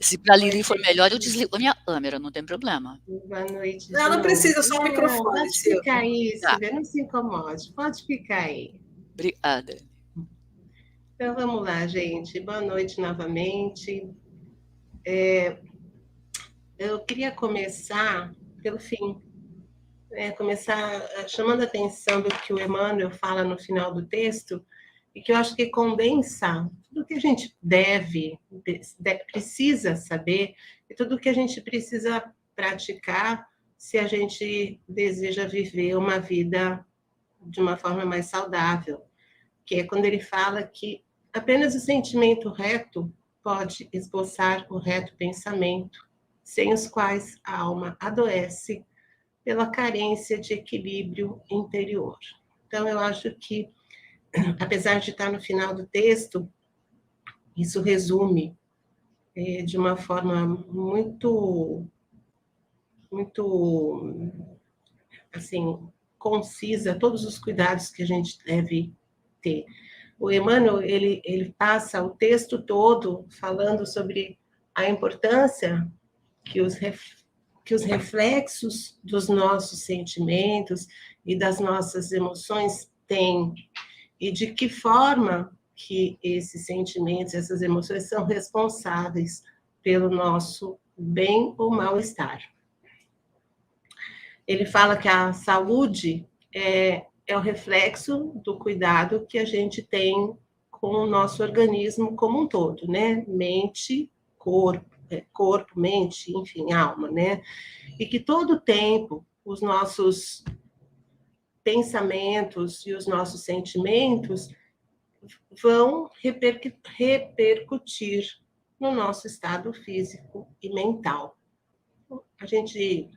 Se para a Lili for melhor, eu desligo a minha câmera, não tem problema. Boa noite. Não precisa, só o microfone. Pode ficar aí, Silvia, não se incomode. Pode ficar aí. Obrigada. Então, vamos lá, gente. Boa noite novamente. Eu queria começar pelo fim. Começar chamando a atenção do que o Emmanuel fala no final do texto, e que eu acho que condensa tudo o que a gente precisa saber, e tudo o que a gente precisa praticar se a gente deseja viver uma vida de uma forma mais saudável, que é quando ele fala que apenas o sentimento reto pode esboçar o reto pensamento, sem os quais a alma adoece pela carência de equilíbrio interior. Então, eu acho que, apesar de estar no final do texto, isso resume de uma forma muito, assim, concisa todos os cuidados que a gente deve ter. O Emmanuel, ele passa o texto todo falando sobre a importância que os reflexos dos nossos sentimentos e das nossas emoções têm, e de que forma que esses sentimentos, essas emoções são responsáveis pelo nosso bem ou mal-estar. Ele fala que a saúde é o reflexo do cuidado que a gente tem com o nosso organismo como um todo, né? Mente, corpo, mente, enfim, alma, né? E que todo tempo os nossos pensamentos e os nossos sentimentos vão repercutir no nosso estado físico e mental. A gente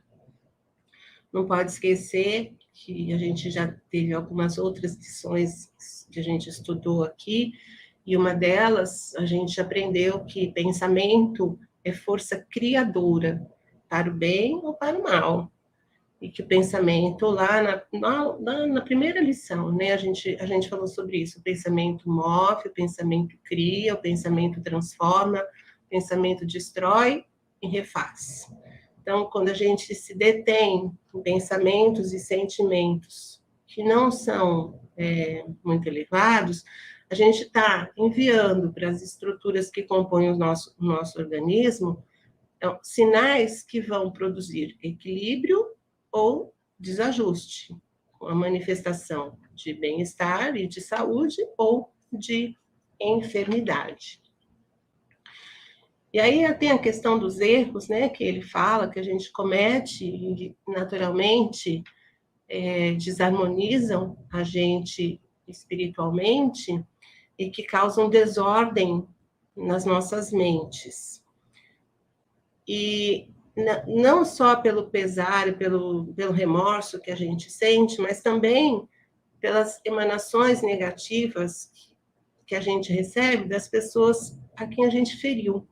não pode esquecer que a gente já teve algumas outras lições que a gente estudou aqui, e uma delas a gente aprendeu que pensamento é força criadora, para o bem ou para o mal. E que o pensamento, lá na primeira lição, né, a gente falou sobre isso, o pensamento move, o pensamento cria, o pensamento transforma, o pensamento destrói e refaz. Então, quando a gente se detém em pensamentos e sentimentos que não são muito elevados, a gente está enviando para as estruturas que compõem o nosso organismo sinais que vão produzir equilíbrio ou desajuste, com a manifestação de bem-estar e de saúde ou de enfermidade. E aí tem a questão dos erros, né, que ele fala, que a gente comete e naturalmente desarmonizam a gente espiritualmente e que causam desordem nas nossas mentes. E não só pelo pesar e pelo remorso que a gente sente, mas também pelas emanações negativas que a gente recebe das pessoas a quem a gente feriu.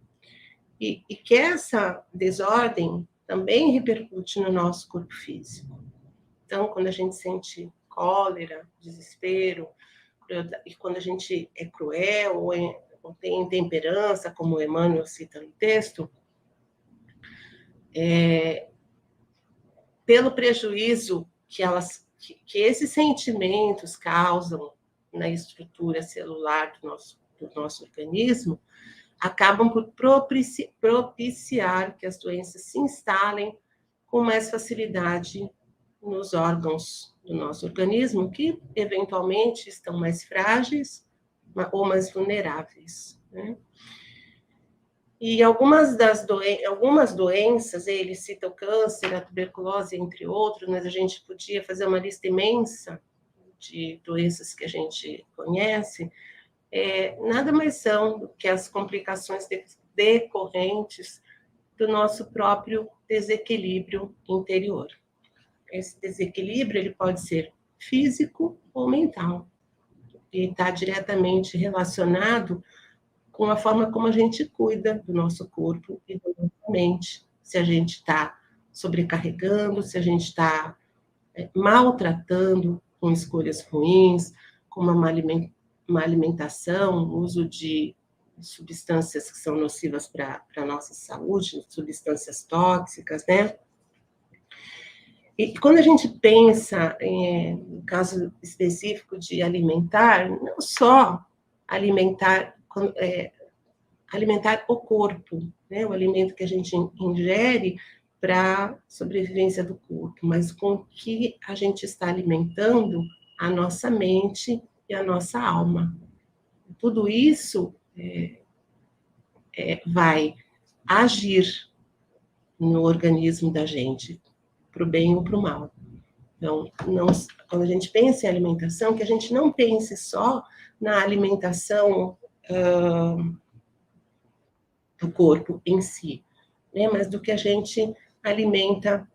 E que essa desordem também repercute no nosso corpo físico. Então, quando a gente sente cólera, desespero, e quando a gente é cruel ou tem intemperança, como o Emmanuel cita no texto, pelo prejuízo que esses sentimentos causam na estrutura celular do nosso organismo, acabam por propiciar que as doenças se instalem com mais facilidade nos órgãos do nosso organismo, que eventualmente estão mais frágeis ou mais vulneráveis, né? E algumas doenças, ele cita o câncer, a tuberculose, entre outros, mas a gente podia fazer uma lista imensa de doenças que a gente conhece, nada mais são do que as complicações decorrentes do nosso próprio desequilíbrio interior. Esse desequilíbrio ele pode ser físico ou mental, e está diretamente relacionado com a forma como a gente cuida do nosso corpo e da nossa mente. Se a gente está sobrecarregando, se a gente está maltratando com escolhas ruins, com uma má alimentação, uso de substâncias que são nocivas para a nossa saúde, substâncias tóxicas, né? E quando a gente pensa, no caso específico de alimentar, não só alimentar o corpo, né? O alimento que a gente ingere para a sobrevivência do corpo, mas com que a gente está alimentando a nossa mente e a nossa alma. Tudo isso vai agir no organismo da gente, para o bem ou para o mal. Então, quando a gente pensa em alimentação, que a gente não pense só na alimentação do corpo em si, né? Mas do que a gente alimenta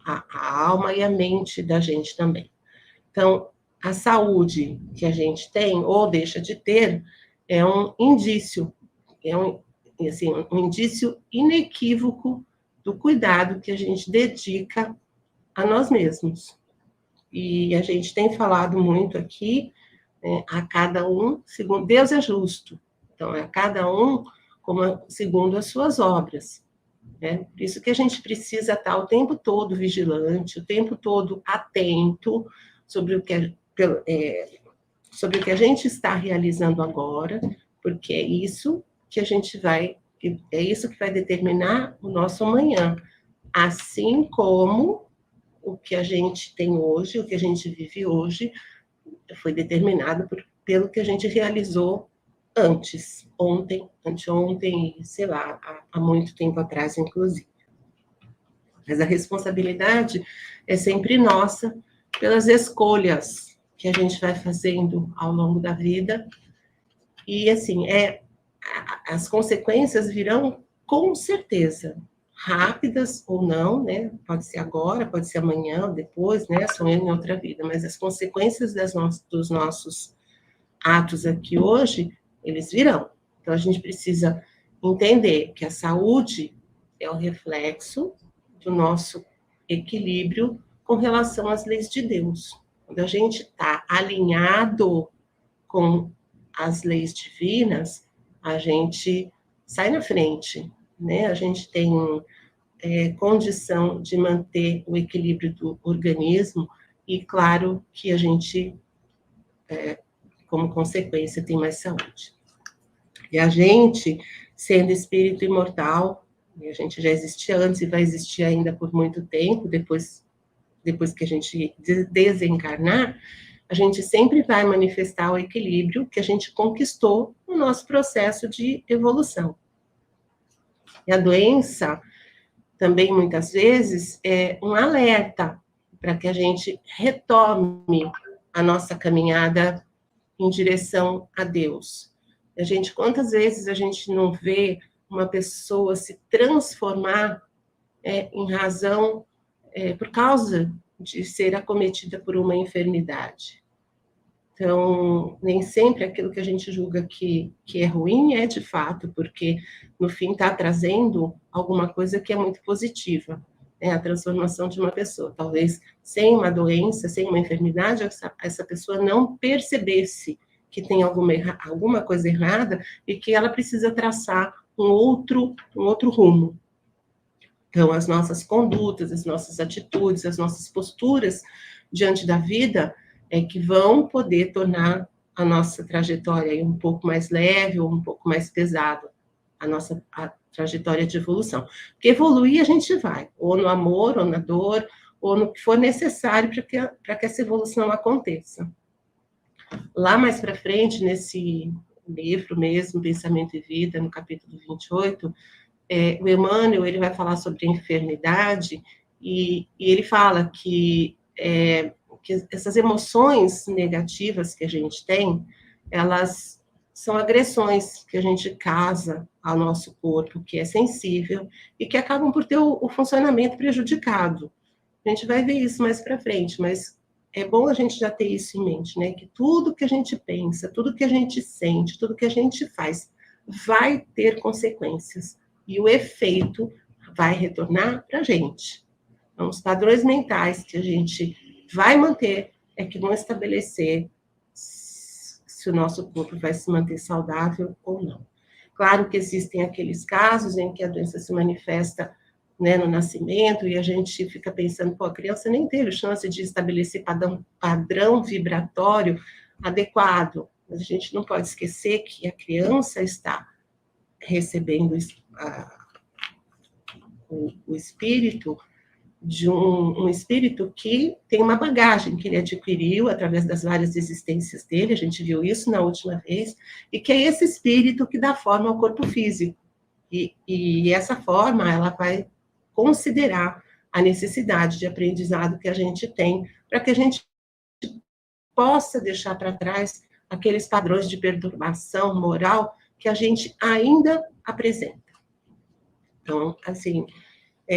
a alma e a mente da gente também. Então, a saúde que a gente tem ou deixa de ter é um indício, um indício inequívoco do cuidado que a gente dedica a nós mesmos. E a gente tem falado muito aqui, né, a cada um, segundo Deus é justo, então a cada um segundo as suas obras. Né? Por isso que a gente precisa estar o tempo todo vigilante, o tempo todo atento sobre o que sobre o que a gente está realizando agora, porque é isso que vai determinar o nosso amanhã, assim como o que a gente tem hoje, o que a gente vive hoje, foi determinado pelo que a gente realizou antes, ontem, anteontem, sei lá, há muito tempo atrás, inclusive. Mas a responsabilidade é sempre nossa pelas escolhas que a gente vai fazendo ao longo da vida. E, assim, as consequências virão com certeza, rápidas ou não, né? Pode ser agora, pode ser amanhã, ou depois, né? Sonhando em outra vida. Mas as consequências dos nossos atos aqui hoje, eles virão. Então, a gente precisa entender que a saúde é o reflexo do nosso equilíbrio com relação às leis de Deus. Quando a gente está alinhado com as leis divinas, a gente sai na frente, né? A gente tem condição de manter o equilíbrio do organismo e, claro, que a gente, como consequência, tem mais saúde. E a gente, sendo espírito imortal, a gente já existia antes e vai existir ainda por muito tempo, depois que a gente desencarnar, a gente sempre vai manifestar o equilíbrio que a gente conquistou no nosso processo de evolução. E a doença, também, muitas vezes, é um alerta para que a gente retome a nossa caminhada em direção a Deus. Quantas vezes a gente não vê uma pessoa se transformar em razão, por causa de ser acometida por uma enfermidade? Então, nem sempre aquilo que a gente julga que é ruim é de fato, porque no fim está trazendo alguma coisa que é muito positiva, né? A transformação de uma pessoa. Talvez sem uma doença, sem uma enfermidade, essa pessoa não percebesse que tem alguma coisa errada e que ela precisa traçar um outro rumo. Então, as nossas condutas, as nossas atitudes, as nossas posturas diante da vida é que vão poder tornar a nossa trajetória um pouco mais leve ou um pouco mais pesada, a trajetória de evolução. Porque evoluir a gente vai, ou no amor, ou na dor, ou no que for necessário para que essa evolução aconteça. Lá mais para frente, nesse livro mesmo, Pensamento e Vida, no capítulo 28, o Emmanuel, ele vai falar sobre a enfermidade, e ele fala que essas emoções negativas que a gente tem, elas são agressões que a gente causa ao nosso corpo, que é sensível, e que acabam por ter o funcionamento prejudicado. A gente vai ver isso mais para frente, mas é bom a gente já ter isso em mente, né? Que tudo que a gente pensa, tudo que a gente sente, tudo que a gente faz, vai ter consequências. E o efeito vai retornar para a gente. Então, os padrões mentais que a gente vai manter é que vão estabelecer se o nosso corpo vai se manter saudável ou não. Claro que existem aqueles casos em que a doença se manifesta, né, no nascimento, e a gente fica pensando, a criança nem teve chance de estabelecer padrão vibratório adequado. Mas a gente não pode esquecer que a criança está recebendo o espírito de um espírito que tem uma bagagem que ele adquiriu através das várias existências dele, a gente viu isso na última vez, e que é esse espírito que dá forma ao corpo físico. E essa forma, ela vai considerar a necessidade de aprendizado que a gente tem, para que a gente possa deixar para trás aqueles padrões de perturbação moral que a gente ainda apresenta. Então, assim,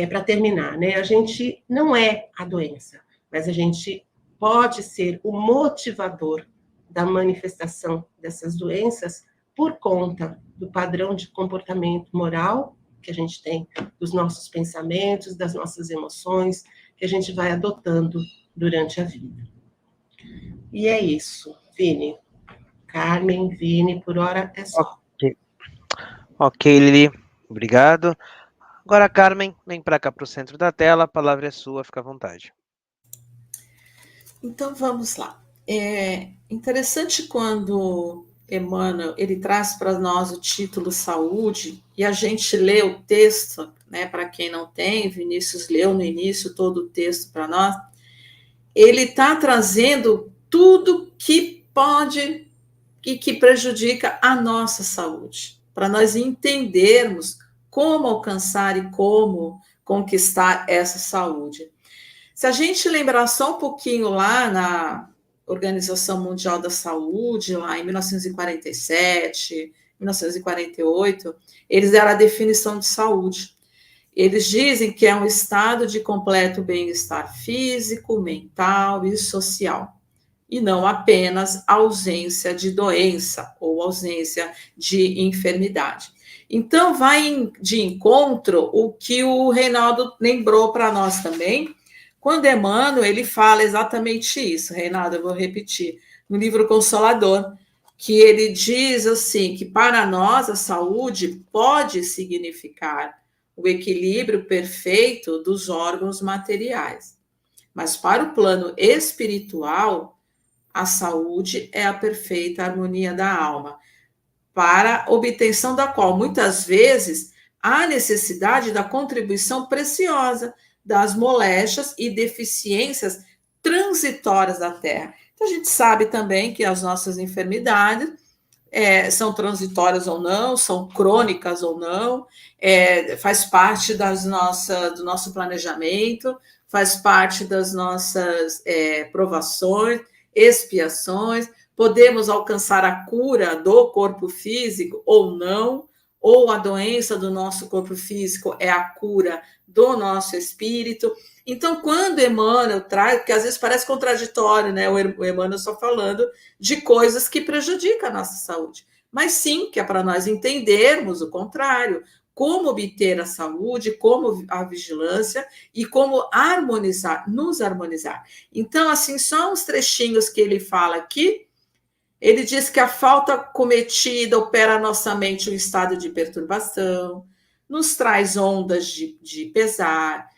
para terminar, né, a gente não é a doença, mas a gente pode ser o motivador da manifestação dessas doenças por conta do padrão de comportamento moral que a gente tem, dos nossos pensamentos, das nossas emoções, que a gente vai adotando durante a vida. E é isso, Vini. Carmen, Vini, por hora é só. Ok, Lili, obrigado. Agora, Carmen, vem para cá para o centro da tela, a palavra é sua, fica à vontade. Então, vamos lá. É interessante quando Emmanuel ele traz para nós o título Saúde e a gente lê o texto, né? Para quem não tem, Vinícius leu no início todo o texto para nós. Ele está trazendo tudo que pode e que prejudica a nossa saúde, para nós entendermos como alcançar e como conquistar essa saúde. Se a gente lembrar só um pouquinho lá na Organização Mundial da Saúde, lá em 1947, 1948, eles deram a definição de saúde. Eles dizem que é um estado de completo bem-estar físico, mental e social, e não apenas ausência de doença ou ausência de enfermidade. Então, vai de encontro o que o Reinaldo lembrou para nós também, quando Emmanuel ele fala exatamente isso. Reinaldo, eu vou repetir, no livro Consolador, que ele diz assim, que para nós a saúde pode significar o equilíbrio perfeito dos órgãos materiais, mas para o plano espiritual, a saúde é a perfeita harmonia da alma, para obtenção da qual, muitas vezes, há necessidade da contribuição preciosa das moléstias e deficiências transitórias da Terra. Então, a gente sabe também que as nossas enfermidades são transitórias ou não, são crônicas ou não, faz parte do nosso planejamento, faz parte das nossas provações, expiações, podemos alcançar a cura do corpo físico ou não, ou a doença do nosso corpo físico é a cura do nosso espírito. Então, quando Emmanuel traz, porque às vezes parece contraditório, né? O Emmanuel só falando de coisas que prejudicam a nossa saúde. Mas sim, que é para nós entendermos o contrário, como obter a saúde, como a vigilância e como harmonizar, nos harmonizar. Então, assim, só uns trechinhos que ele fala aqui. Ele diz que a falta cometida opera a nossa mente um estado de perturbação, nos traz ondas de pesar,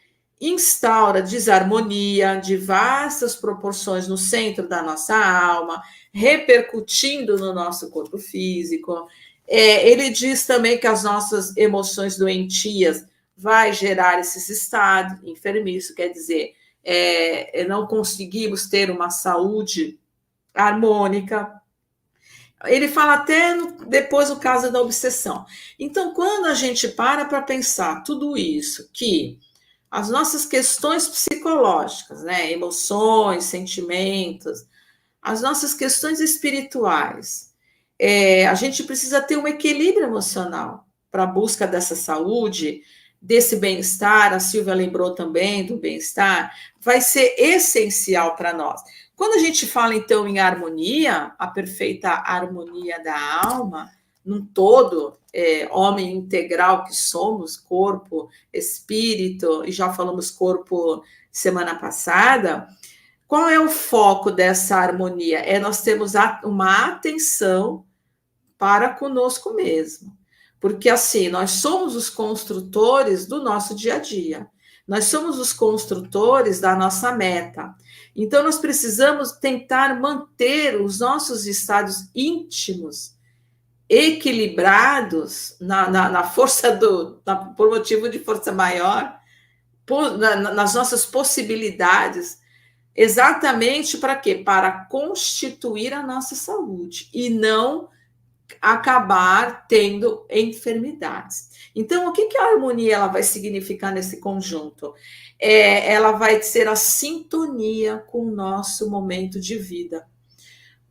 instaura desarmonia de vastas proporções no centro da nossa alma, repercutindo no nosso corpo físico. Ele diz também que as nossas emoções doentias vai gerar esses estados enfermiços, quer dizer, não conseguimos ter uma saúde harmônica. Ele fala até depois o caso da obsessão. Então, quando a gente para pensar tudo isso, que as nossas questões psicológicas, né, emoções, sentimentos, as nossas questões espirituais, a gente precisa ter um equilíbrio emocional para a busca dessa saúde, desse bem-estar. A Silvia lembrou também do bem-estar, vai ser essencial para nós. Quando a gente fala, então, em harmonia, a perfeita harmonia da alma, num todo, homem integral que somos, corpo, espírito, e já falamos corpo semana passada, qual é o foco dessa harmonia? Nós temos uma atenção para conosco mesmo. Porque, assim, nós somos os construtores do nosso dia a dia. Nós somos os construtores da nossa meta. Então, nós precisamos tentar manter os nossos estados íntimos equilibrados na força por motivo de força maior, nas nossas possibilidades, exatamente para quê? Para constituir a nossa saúde e não acabar tendo enfermidades. Então, o que a harmonia ela vai significar nesse conjunto? Ela vai ser a sintonia com o nosso momento de vida,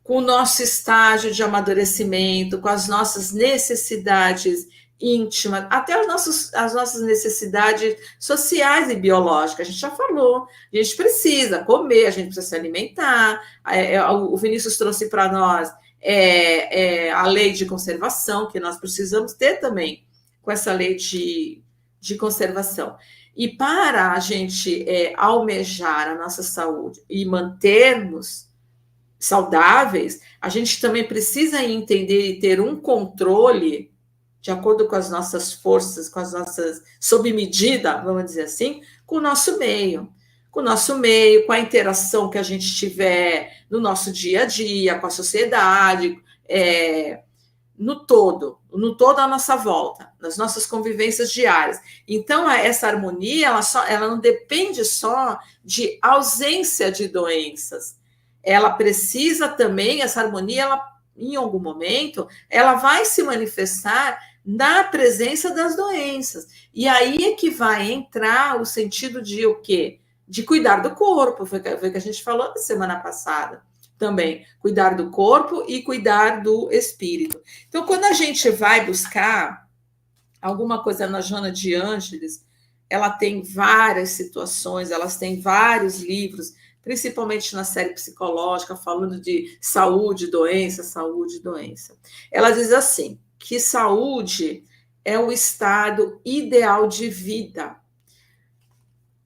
com o nosso estágio de amadurecimento, com as nossas necessidades íntimas, até as nossas necessidades sociais e biológicas. A gente já falou, a gente precisa comer, a gente precisa se alimentar. O Vinícius trouxe para nós a lei de conservação, que nós precisamos ter também com essa lei de conservação. E para a gente almejar a nossa saúde e mantermos saudáveis, a gente também precisa entender e ter um controle de acordo com as nossas forças, com as nossas, sob medida, vamos dizer assim, com o nosso meio, com o nosso meio, com a interação que a gente tiver no nosso dia a dia, com a sociedade, no todo à nossa volta, nas nossas convivências diárias. Então, essa harmonia, ela não depende só de ausência de doenças. Ela precisa também, essa harmonia, em algum momento, ela vai se manifestar na presença das doenças. E aí é que vai entrar o sentido de o quê? De cuidar do corpo, foi o que a gente falou na semana passada também. Cuidar do corpo e cuidar do espírito. Então, quando a gente vai buscar alguma coisa na Joana de Ângeles, ela tem várias situações, elas têm vários livros, principalmente na série psicológica, falando de saúde, doença, saúde, doença. Ela diz assim, que saúde é o estado ideal de vida.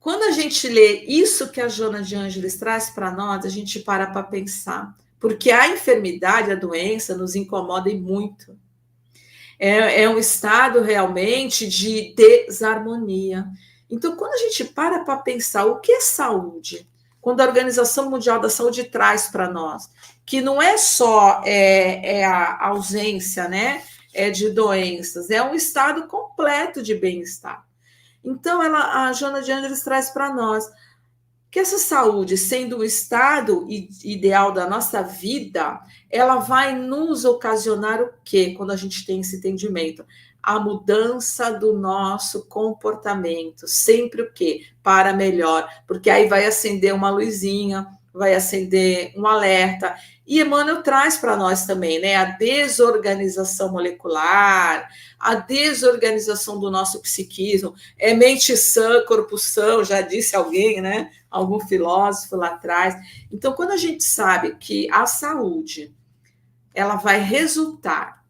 Quando a gente lê isso que a Joana de Ângeles traz para nós, a gente para pensar, porque a enfermidade, a doença, nos incomoda muito. É um estado realmente de desarmonia. Então, quando a gente para pensar o que é saúde, quando a Organização Mundial da Saúde traz para nós, que não é só a ausência, né, de doenças, é um estado completo de bem-estar. Então, a Joana de Ângeles traz para nós que essa saúde, sendo o estado ideal da nossa vida, ela vai nos ocasionar o quê? Quando a gente tem esse entendimento? A mudança do nosso comportamento. Sempre o quê? Para melhor. Porque aí vai acender uma luzinha, vai acender um alerta. E Emmanuel traz para nós também, né, a desorganização molecular, a desorganização do nosso psiquismo. É mente sã, corpo são, já disse alguém, né? Algum filósofo lá atrás. Então, quando a gente sabe que a saúde, ela vai resultar,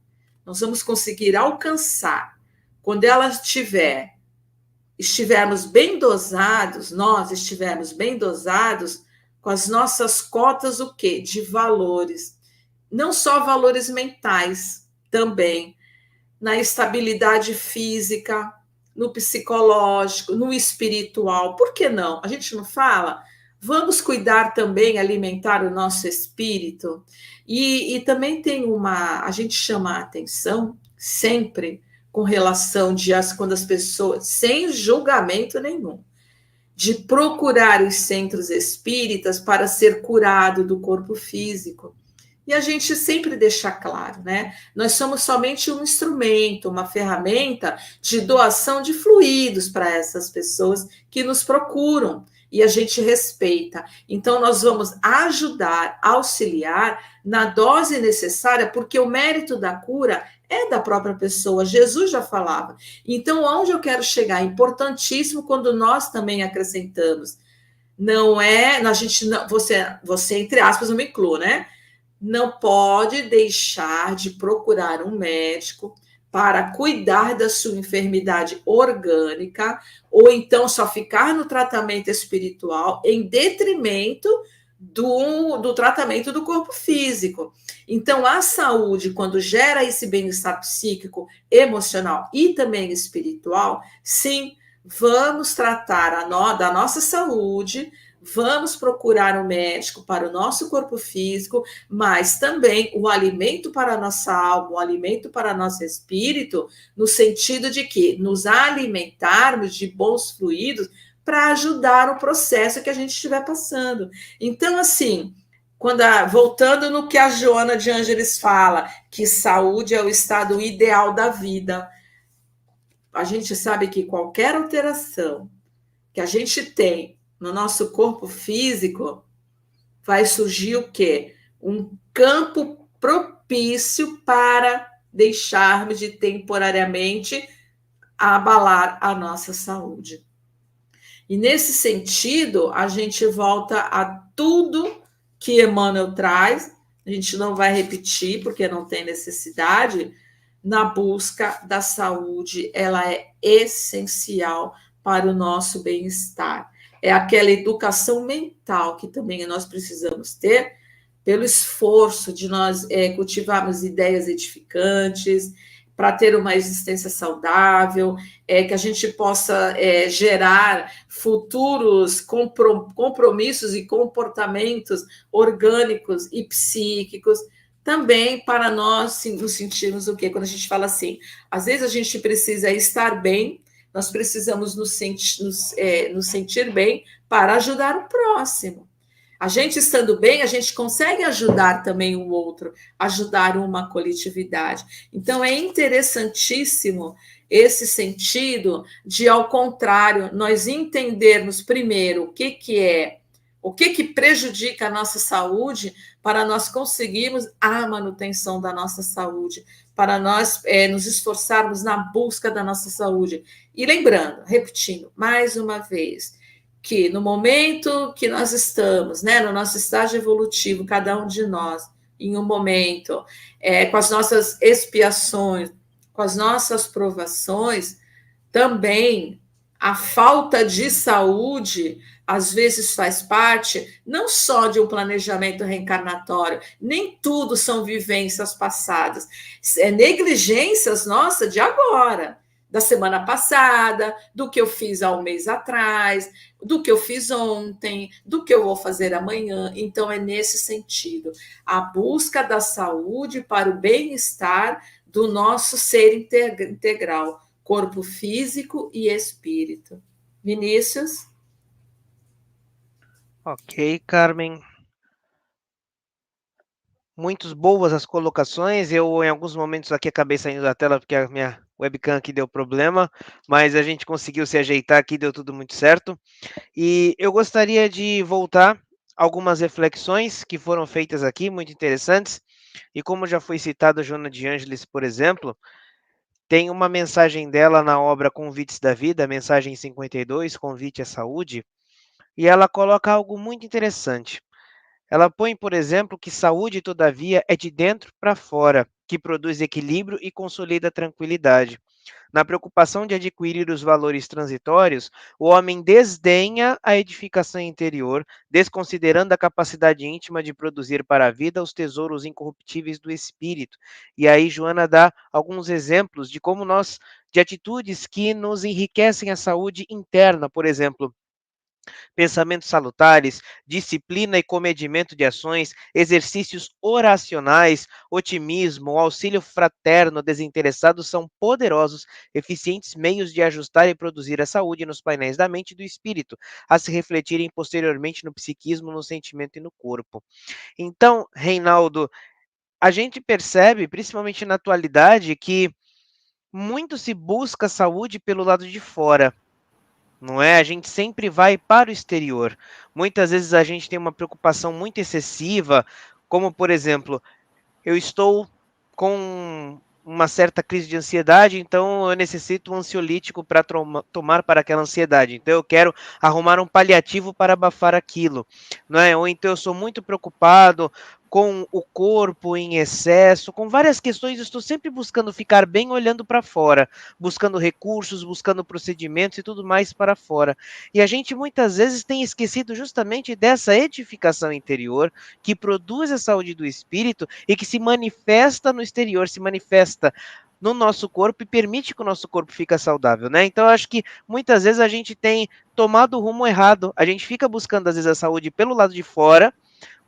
nós vamos conseguir alcançar, quando ela estivermos bem dosados, nós estivermos bem dosados, com as nossas cotas, o quê? De valores. Não só valores mentais, também. Na estabilidade física, no psicológico, no espiritual. Por que não? A gente não fala? Vamos cuidar também, alimentar o nosso espírito. E também tem a gente chama a atenção sempre com relação quando as pessoas, sem julgamento nenhum, de procurar os centros espíritas para ser curado do corpo físico. E a gente sempre deixa claro, né? Nós somos somente um instrumento, uma ferramenta de doação de fluidos para essas pessoas que nos procuram e a gente respeita. Então, nós vamos ajudar, auxiliar na dose necessária, porque o mérito da cura é da própria pessoa. Jesus já falava. Então, onde eu quero chegar? É importantíssimo quando nós também acrescentamos. Não é, a gente não, você entre aspas, eu me incluo, né? Não pode deixar de procurar um médico para cuidar da sua enfermidade orgânica, ou então só ficar no tratamento espiritual em detrimento do tratamento do corpo físico. Então, a saúde, quando gera esse bem-estar psíquico, emocional e também espiritual, sim, vamos tratar da nossa saúde, vamos procurar um médico para o nosso corpo físico, mas também o alimento para a nossa alma, o alimento para o nosso espírito, no sentido de que nos alimentarmos de bons fluidos para ajudar o processo que a gente estiver passando. Então, assim, voltando no que a Joana de Ângeles fala, que saúde é o estado ideal da vida, a gente sabe que qualquer alteração que a gente tem no nosso corpo físico, vai surgir o quê? Um campo propício para deixarmos de temporariamente abalar a nossa saúde. E nesse sentido, a gente volta a tudo que Emmanuel traz, a gente não vai repetir, porque não tem necessidade, na busca da saúde, ela é essencial para o nosso bem-estar. É aquela educação mental que também nós precisamos ter, pelo esforço de nós cultivarmos ideias edificantes, para ter uma existência saudável, que a gente possa gerar futuros compromissos e comportamentos orgânicos e psíquicos, também para nós nos sentirmos o quê? Quando a gente fala assim, às vezes a gente precisa estar bem, nós precisamos nos sentir bem para ajudar o próximo. A gente estando bem, a gente consegue ajudar também o outro, ajudar uma coletividade. Então, é interessantíssimo esse sentido de, ao contrário, nós entendermos primeiro o que prejudica a nossa saúde para nós conseguirmos a manutenção da nossa saúde, para nós nos esforçarmos na busca da nossa saúde. E lembrando, repetindo, mais uma vez, que no momento que nós estamos, né, no nosso estágio evolutivo, cada um de nós, em um momento, com as nossas expiações, com as nossas provações, também a falta de saúde, às vezes faz parte não só de um planejamento reencarnatório, nem tudo são vivências passadas, negligências nossas de agora, da semana passada, do que eu fiz há um mês atrás, do que eu fiz ontem, do que eu vou fazer amanhã. Então, é nesse sentido, a busca da saúde para o bem-estar do nosso ser integral, corpo físico e espírito. Vinícius? Ok, Carmen. Muito boas as colocações. Eu, em alguns momentos aqui, acabei saindo da tela porque a minha webcam aqui deu problema, mas a gente conseguiu se ajeitar aqui, deu tudo muito certo. E eu gostaria de voltar algumas reflexões que foram feitas aqui, muito interessantes. E como já foi citado a Joana de Ângeles, por exemplo, tem uma mensagem dela na obra Convites da Vida, mensagem 52, Convite à Saúde, e ela coloca algo muito interessante. Ela põe, por exemplo, que saúde, todavia, é de dentro para fora, que produz equilíbrio e consolida a tranquilidade. Na preocupação de adquirir os valores transitórios, o homem desdenha a edificação interior, desconsiderando a capacidade íntima de produzir para a vida os tesouros incorruptíveis do espírito. E aí Joana dá alguns exemplos de como de atitudes que nos enriquecem a saúde interna, por exemplo, pensamentos salutares, disciplina e comedimento de ações, exercícios oracionais, otimismo, auxílio fraterno desinteressado são poderosos, eficientes meios de ajustar e produzir a saúde nos painéis da mente e do espírito, a se refletirem posteriormente no psiquismo, no sentimento e no corpo. Então, Reinaldo, a gente percebe, principalmente na atualidade, que muito se busca saúde pelo lado de fora. Não é? A gente sempre vai para o exterior. Muitas vezes a gente tem uma preocupação muito excessiva, como, por exemplo, eu estou com uma certa crise de ansiedade, então eu necessito um ansiolítico para tomar para aquela ansiedade. Então eu quero arrumar um paliativo para abafar aquilo, não é? Ou então eu sou muito preocupado com o corpo em excesso, com várias questões, eu estou sempre buscando ficar bem olhando para fora, buscando recursos, buscando procedimentos e tudo mais para fora. E a gente muitas vezes tem esquecido justamente dessa edificação interior que produz a saúde do espírito e que se manifesta no exterior, se manifesta no nosso corpo e permite que o nosso corpo fique saudável, né? Então, eu acho que muitas vezes a gente tem tomado o rumo errado, a gente fica buscando, às vezes, a saúde pelo lado de fora,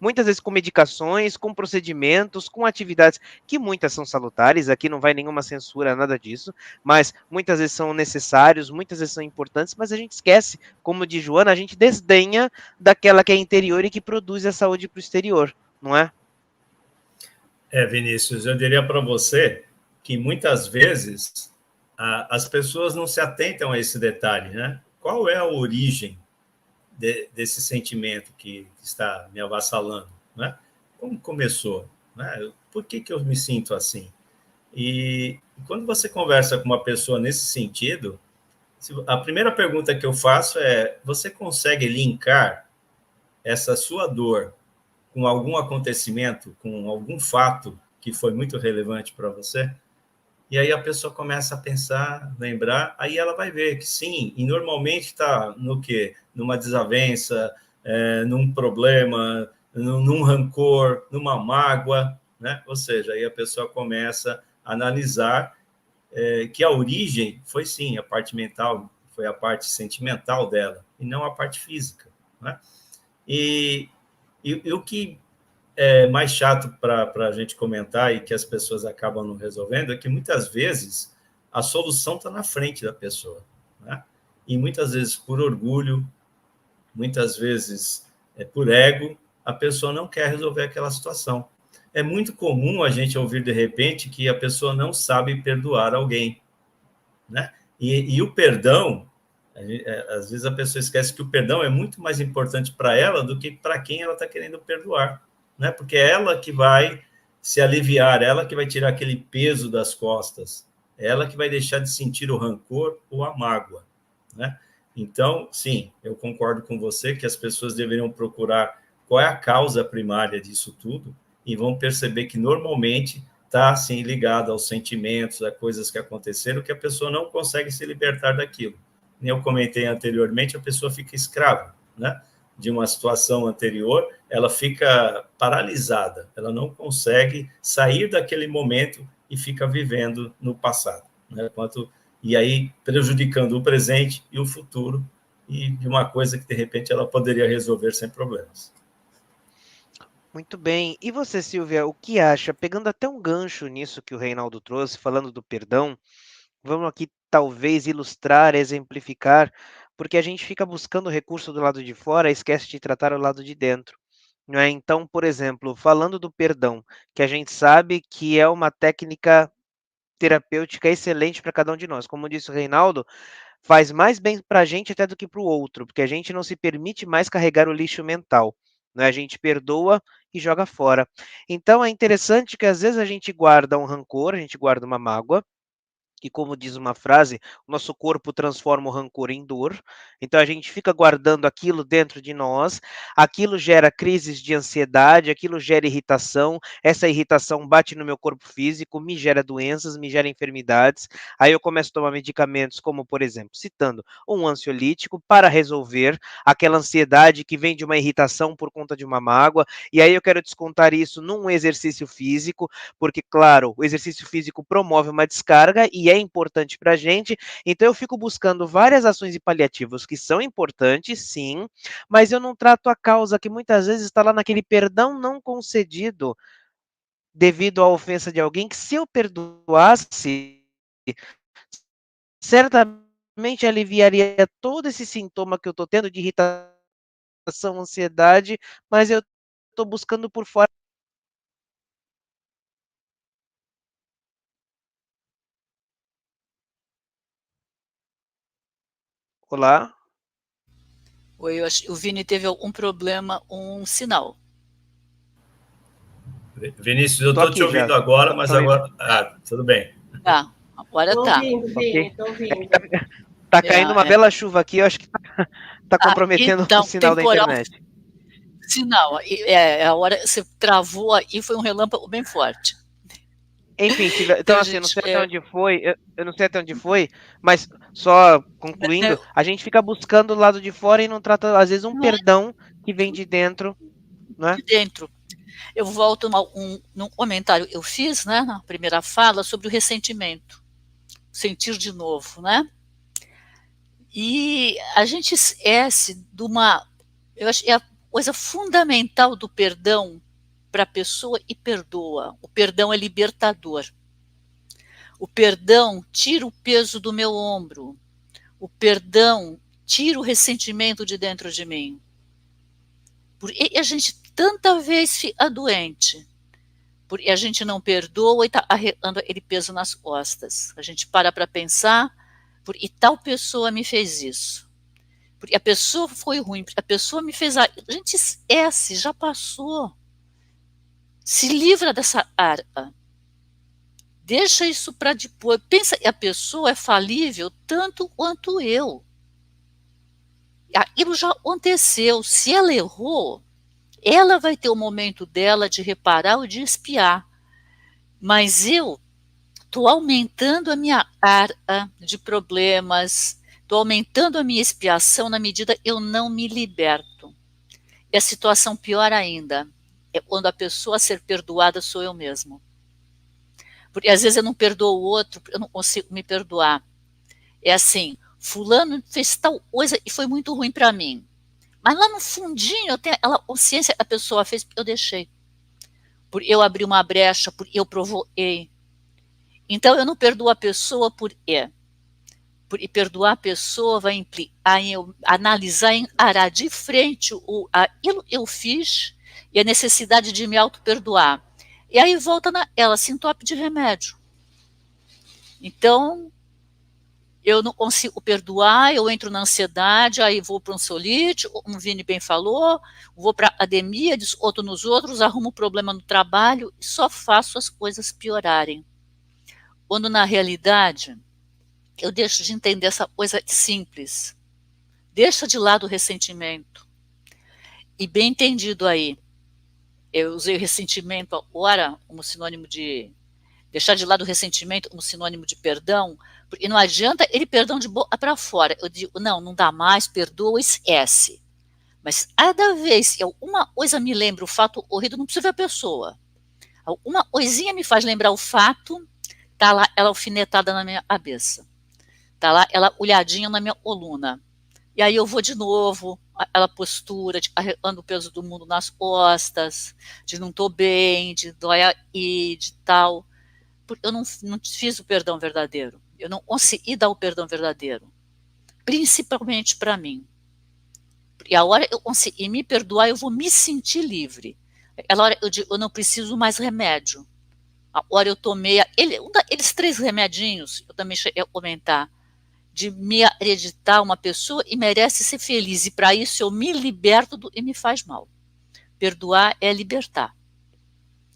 muitas vezes com medicações, com procedimentos, com atividades que muitas são salutares, aqui não vai nenhuma censura, nada disso, mas muitas vezes são necessários, muitas vezes são importantes, mas a gente esquece, como diz Joana, a gente desdenha daquela que é interior e que produz a saúde para o exterior, não é? Vinícius, eu diria para você que muitas vezes as pessoas não se atentam a esse detalhe, né? Qual é a origem desse sentimento que está me avassalando, né? Como começou, né? Por que eu me sinto assim? E quando você conversa com uma pessoa nesse sentido, a primeira pergunta que eu faço é: você consegue linkar essa sua dor com algum acontecimento, com algum fato que foi muito relevante para você? E aí a pessoa começa a pensar, lembrar, aí ela vai ver que sim, e normalmente está no quê? Numa desavença, num problema, num rancor, numa mágoa, né? Ou seja, aí a pessoa começa a analisar que a origem foi, sim, a parte mental, foi a parte sentimental dela, e não a parte física, né? E o que é mais chato para a gente comentar e que as pessoas acabam não resolvendo é que, muitas vezes, a solução está na frente da pessoa, né? E, muitas vezes, por orgulho, muitas vezes, por ego, a pessoa não quer resolver aquela situação. É muito comum a gente ouvir, de repente, que a pessoa não sabe perdoar alguém, né? E o perdão, às vezes a pessoa esquece que o perdão é muito mais importante para ela do que para quem ela está querendo perdoar, né? Porque é ela que vai se aliviar, ela que vai tirar aquele peso das costas, é ela que vai deixar de sentir o rancor ou a mágoa, né? Então, sim, eu concordo com você que as pessoas deveriam procurar qual é a causa primária disso tudo e vão perceber que, normalmente, está, assim, ligado aos sentimentos, a coisas que aconteceram, que a pessoa não consegue se libertar daquilo. Eu comentei anteriormente, a pessoa fica escrava, né, de uma situação anterior, ela fica paralisada, ela não consegue sair daquele momento e fica vivendo no passado, né, e aí prejudicando o presente e o futuro, e de uma coisa que, de repente, ela poderia resolver sem problemas. Muito bem. E você, Silvia, o que acha? Pegando até um gancho nisso que o Reinaldo trouxe, falando do perdão, vamos aqui talvez ilustrar, exemplificar, porque a gente fica buscando o recurso do lado de fora e esquece de tratar o lado de dentro, não é? Então, por exemplo, falando do perdão, que a gente sabe que é uma técnica terapêutica excelente para cada um de nós. Como disse o Reinaldo, faz mais bem para a gente até do que para o outro, porque a gente não se permite mais carregar o lixo mental, né? A gente perdoa e joga fora. Então, é interessante que às vezes a gente guarda um rancor, a gente guarda uma mágoa, que, como diz uma frase, o nosso corpo transforma o rancor em dor. Então a gente fica guardando aquilo dentro de nós, aquilo gera crises de ansiedade, aquilo gera irritação, essa irritação bate no meu corpo físico, me gera doenças, me gera enfermidades. Aí eu começo a tomar medicamentos, como, por exemplo, citando um ansiolítico, para resolver aquela ansiedade que vem de uma irritação por conta de uma mágoa. E aí eu quero descontar isso num exercício físico, porque, claro, o exercício físico promove uma descarga e é importante para a gente, então eu fico buscando várias ações e paliativos que são importantes, sim, mas eu não trato a causa que muitas vezes está lá naquele perdão não concedido devido à ofensa de alguém, que se eu perdoasse, certamente aliviaria todo esse sintoma que eu estou tendo de irritação, ansiedade, mas eu estou buscando por fora. Olá? Oi, o Vini teve algum problema, um sinal. Vinícius, eu Tô estou te aqui já. ouvindo agora, mas Tô indo. agora... tudo bem. Tá, agora Estou tá. ouvindo, Ok. Vini, estou ouvindo. Tá caindo uma bela chuva aqui, eu acho que tá comprometendo o Então, sinal da temporal, internet. sinal. A hora você travou aí, foi um relâmpago bem forte. Enfim, então assim, eu não Gente, sei até onde foi, eu não sei até onde foi, mas só concluindo, a gente fica buscando o lado de fora e não trata, às vezes, um não é perdão que vem de dentro, não é? de dentro. Eu volto num comentário que eu fiz, né, na primeira fala, sobre o ressentimento. Sentir de novo, né? E a gente esquece de uma... Eu acho que é a coisa fundamental do perdão para a pessoa, e perdoa. O perdão é libertador. O perdão tira o peso do meu ombro. O perdão tira o ressentimento de dentro de mim. Porque a gente tanta vez fica doente, porque a gente não perdoa e está arreando aquele peso nas costas. A gente para pensar, porque tal pessoa me fez isso. Porque a pessoa foi ruim, porque a pessoa me fez... A gente esquece, já passou. Se livra dessa arca. Deixa isso para depois. Pensa que a pessoa é falível tanto quanto eu. Aquilo já aconteceu. Se ela errou, ela vai ter o momento dela de reparar ou de espiar. Mas eu estou aumentando a minha arca de problemas, estou aumentando a minha expiação na medida que eu não me liberto. E a situação pior ainda é quando a pessoa a ser perdoada sou eu mesmo. Porque às vezes eu não perdoo o outro, eu não consigo me perdoar. É assim, fulano fez tal coisa e foi muito ruim para mim. Mas lá no fundinho eu tenho aquela consciência que a pessoa fez, eu deixei. Por eu abri uma brecha, por eu provoquei. Então eu não perdoo a pessoa por e perdoar a pessoa vai implicar em eu analisar, em arar de frente aquilo que eu fiz e a necessidade de me auto-perdoar. E aí volta ela se entope de remédio. Então, eu não consigo perdoar, eu entro na ansiedade, aí vou para um ansiolítico, como o Vini bem falou, vou para a academia, desconto nos outros, arrumo problema no trabalho e só faço as coisas piorarem. Quando na realidade eu deixo de entender essa coisa simples. Deixa de lado o ressentimento. E bem entendido aí, eu usei o ressentimento agora como sinônimo de... Deixar de lado o ressentimento como sinônimo de perdão, porque não adianta ele perdão de boca para fora. Eu digo, não dá mais, perdoa, esquece. Mas cada vez que alguma coisa me lembra o fato ocorrido, não precisa ver a pessoa. Alguma coisinha me faz lembrar o fato, tá lá ela alfinetada na minha cabeça. Tá lá ela olhadinha na minha coluna. E aí eu vou de novo, aquela postura de carregando o peso do mundo nas costas, de não tô bem, de dói aí, de tal. Porque eu não fiz o perdão verdadeiro. Eu não consegui dar o perdão verdadeiro. Principalmente para mim. E a hora eu conseguir me perdoar, eu vou me sentir livre. Aquela hora eu digo, eu não preciso mais remédio. A hora eu tomei aqueles 3 remedinhos, eu também cheguei a comentar, de me acreditar uma pessoa e merece ser feliz. E para isso eu me liberto do que me faz mal. Perdoar é libertar.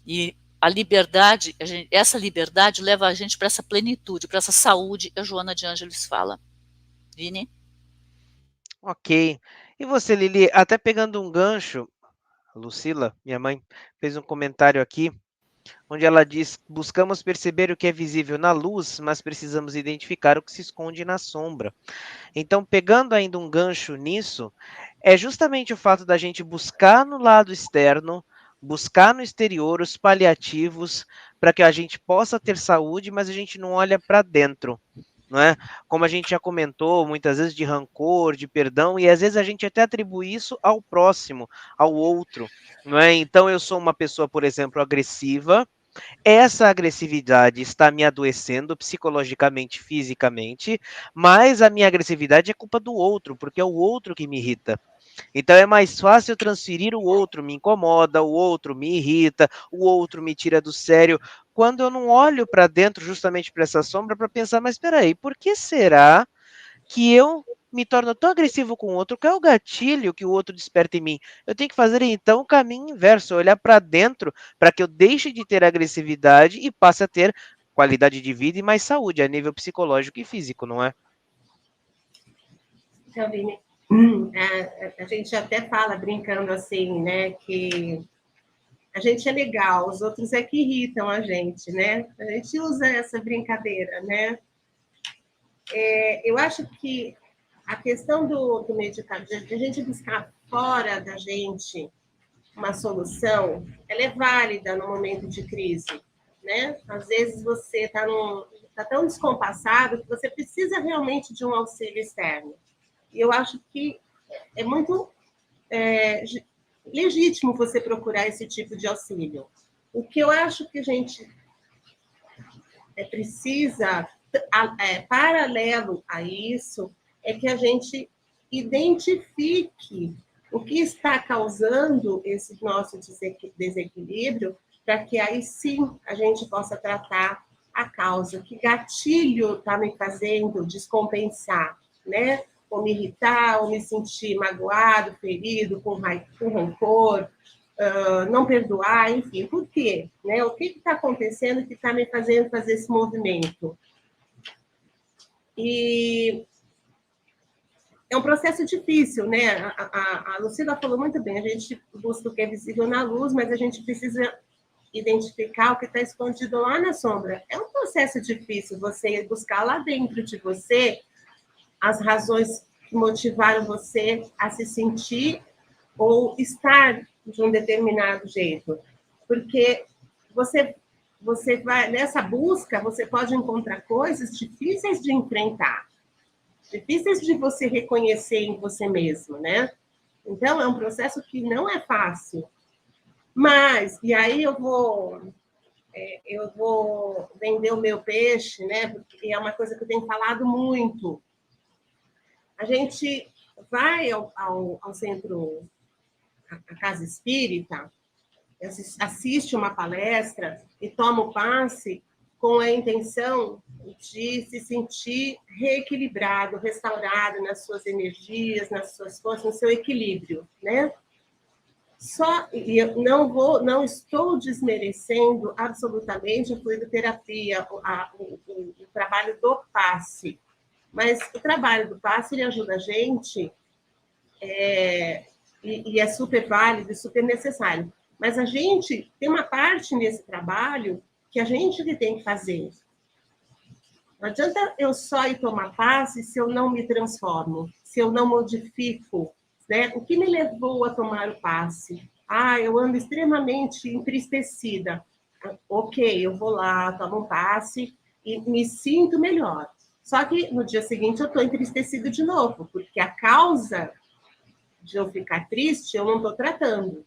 E a liberdade, essa liberdade leva a gente para essa plenitude, para essa saúde que a Joana de Ângeles fala. Vini? Ok. E você, Lili, até pegando um gancho, a Lucila, minha mãe, fez um comentário aqui, onde ela diz: buscamos perceber o que é visível na luz, mas precisamos identificar o que se esconde na sombra. Então, pegando ainda um gancho nisso, é justamente o fato da gente buscar no lado externo, buscar no exterior os paliativos para que a gente possa ter saúde, mas a gente não olha para dentro. Não é? Como a gente já comentou, muitas vezes de rancor, de perdão, e às vezes a gente até atribui isso ao próximo, ao outro. Não é? Então, eu sou uma pessoa, por exemplo, agressiva. Essa agressividade está me adoecendo psicologicamente, fisicamente, mas a minha agressividade é culpa do outro, porque é o outro que me irrita. Então é mais fácil transferir o outro me incomoda, o outro me irrita, o outro me tira do sério, quando eu não olho para dentro justamente para essa sombra para pensar, mas espera aí, por que será que eu me torno tão agressivo com o outro? Qual é o gatilho que o outro desperta em mim? Eu tenho que fazer então o caminho inverso, olhar para dentro para que eu deixe de ter agressividade e passe a ter qualidade de vida e mais saúde a nível psicológico e físico, não é? Então, Vini, a gente até fala brincando assim, né, que a gente é legal, os outros é que irritam a gente, né? A gente usa essa brincadeira, né? Eu acho que a questão do medicamento, de a gente buscar fora da gente uma solução, ela é válida no momento de crise, né? Às vezes você está tão descompassado que você precisa realmente de um auxílio externo. E eu acho que é muito legítimo você procurar esse tipo de auxílio. O que eu acho que a gente precisa, paralelo a isso, é que a gente identifique o que está causando esse nosso desequilíbrio, para que aí sim a gente possa tratar a causa. Que gatilho está me fazendo descompensar, né? Ou me irritar, ou me sentir magoado, ferido, com rancor, não perdoar, enfim. Por quê? Né? O que está acontecendo que está me fazendo fazer esse movimento? E é um processo difícil, né? A Lucila falou muito bem, a gente busca o que é visível na luz, mas a gente precisa identificar o que está escondido lá na sombra. É um processo difícil você buscar lá dentro de você as razões que motivaram você a se sentir ou estar de um determinado jeito. Porque você você vai, nessa busca, você pode encontrar coisas difíceis de enfrentar, difíceis de você reconhecer em você mesmo, né? Então, é um processo que não é fácil. Mas, e aí eu vou vender o meu peixe, né? Porque é uma coisa que eu tenho falado muito. A gente vai ao centro, a casa espírita, assiste uma palestra e toma o passe com a intenção de se sentir reequilibrado, restaurado nas suas energias, nas suas forças, no seu equilíbrio, né? E eu não estou desmerecendo absolutamente a fluidoterapia, o trabalho do passe, mas o trabalho do passe ele ajuda a gente, e é super válido e super necessário. Mas a gente tem uma parte nesse trabalho que a gente tem que fazer. Não adianta eu só ir tomar passe se eu não me transformo, se eu não modifico, né? O que me levou a tomar o passe? Eu ando extremamente entristecida. Ok, eu vou lá, tomo um passe e me sinto melhor. Só que no dia seguinte eu estou entristecida de novo, porque a causa de eu ficar triste eu não estou tratando.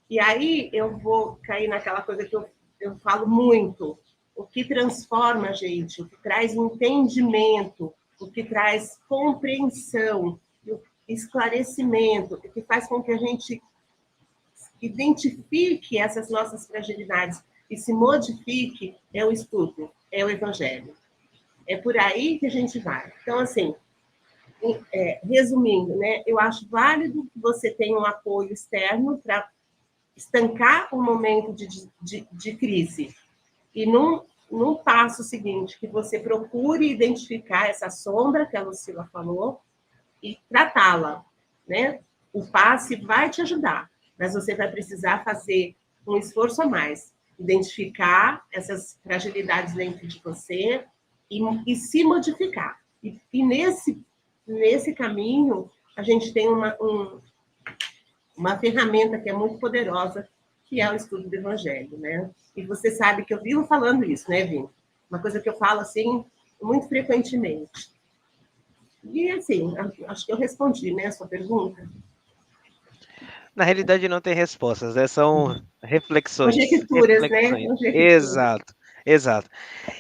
E aí eu vou cair naquela coisa que eu falo muito. O que transforma a gente, o que traz entendimento, o que traz compreensão, o esclarecimento, o que faz com que a gente identifique essas nossas fragilidades e se modifique, é o estudo, é o evangelho. É por aí que a gente vai. Então, assim, resumindo, né, eu acho válido que você tenha um apoio externo para estancar um momento de crise. E num passo seguinte, que você procure identificar essa sombra que a Lucila falou e tratá-la, né? O passe vai te ajudar, mas você vai precisar fazer um esforço a mais, identificar essas fragilidades dentro de você e se modificar. E nesse caminho, a gente tem uma ferramenta que é muito poderosa, que é o estudo do Evangelho, né? E você sabe que eu vivo falando isso, né, Vini? Uma coisa que eu falo, assim, muito frequentemente. E, assim, acho que eu respondi, né, a sua pergunta. Na realidade, não tem respostas, né? São reflexões. Conjecturas, né? Exato, exato.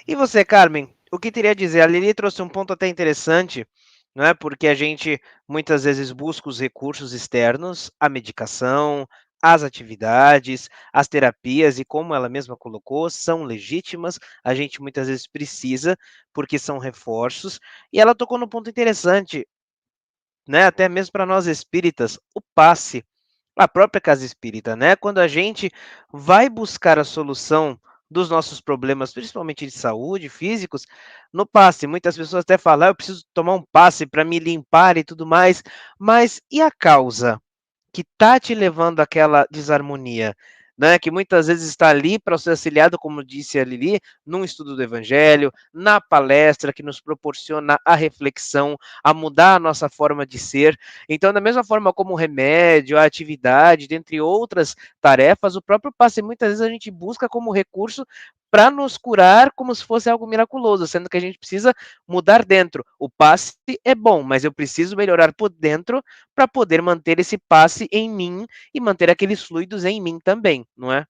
E você, Carmen, o que teria a dizer? A Lili trouxe um ponto até interessante, não é? Porque a gente muitas vezes busca os recursos externos, a medicação, as atividades, as terapias, e como ela mesma colocou, são legítimas, a gente muitas vezes precisa, porque são reforços, e ela tocou no ponto interessante, né? Até mesmo para nós espíritas, o passe. A própria casa espírita, né? Quando a gente vai buscar a solução dos nossos problemas, principalmente de saúde, físicos, no passe. Muitas pessoas até falam, eu preciso tomar um passe para me limpar e tudo mais, mas e a causa que está te levando àquela desarmonia? Né, que muitas vezes está ali para ser auxiliado, como disse a Lili, num estudo do Evangelho, na palestra que nos proporciona a reflexão, a mudar a nossa forma de ser. Então, da mesma forma como o remédio, a atividade, dentre outras tarefas, o próprio passe, muitas vezes a gente busca como recurso para nos curar como se fosse algo miraculoso, sendo que a gente precisa mudar dentro. O passe é bom, mas eu preciso melhorar por dentro para poder manter esse passe em mim e manter aqueles fluidos em mim também, não é?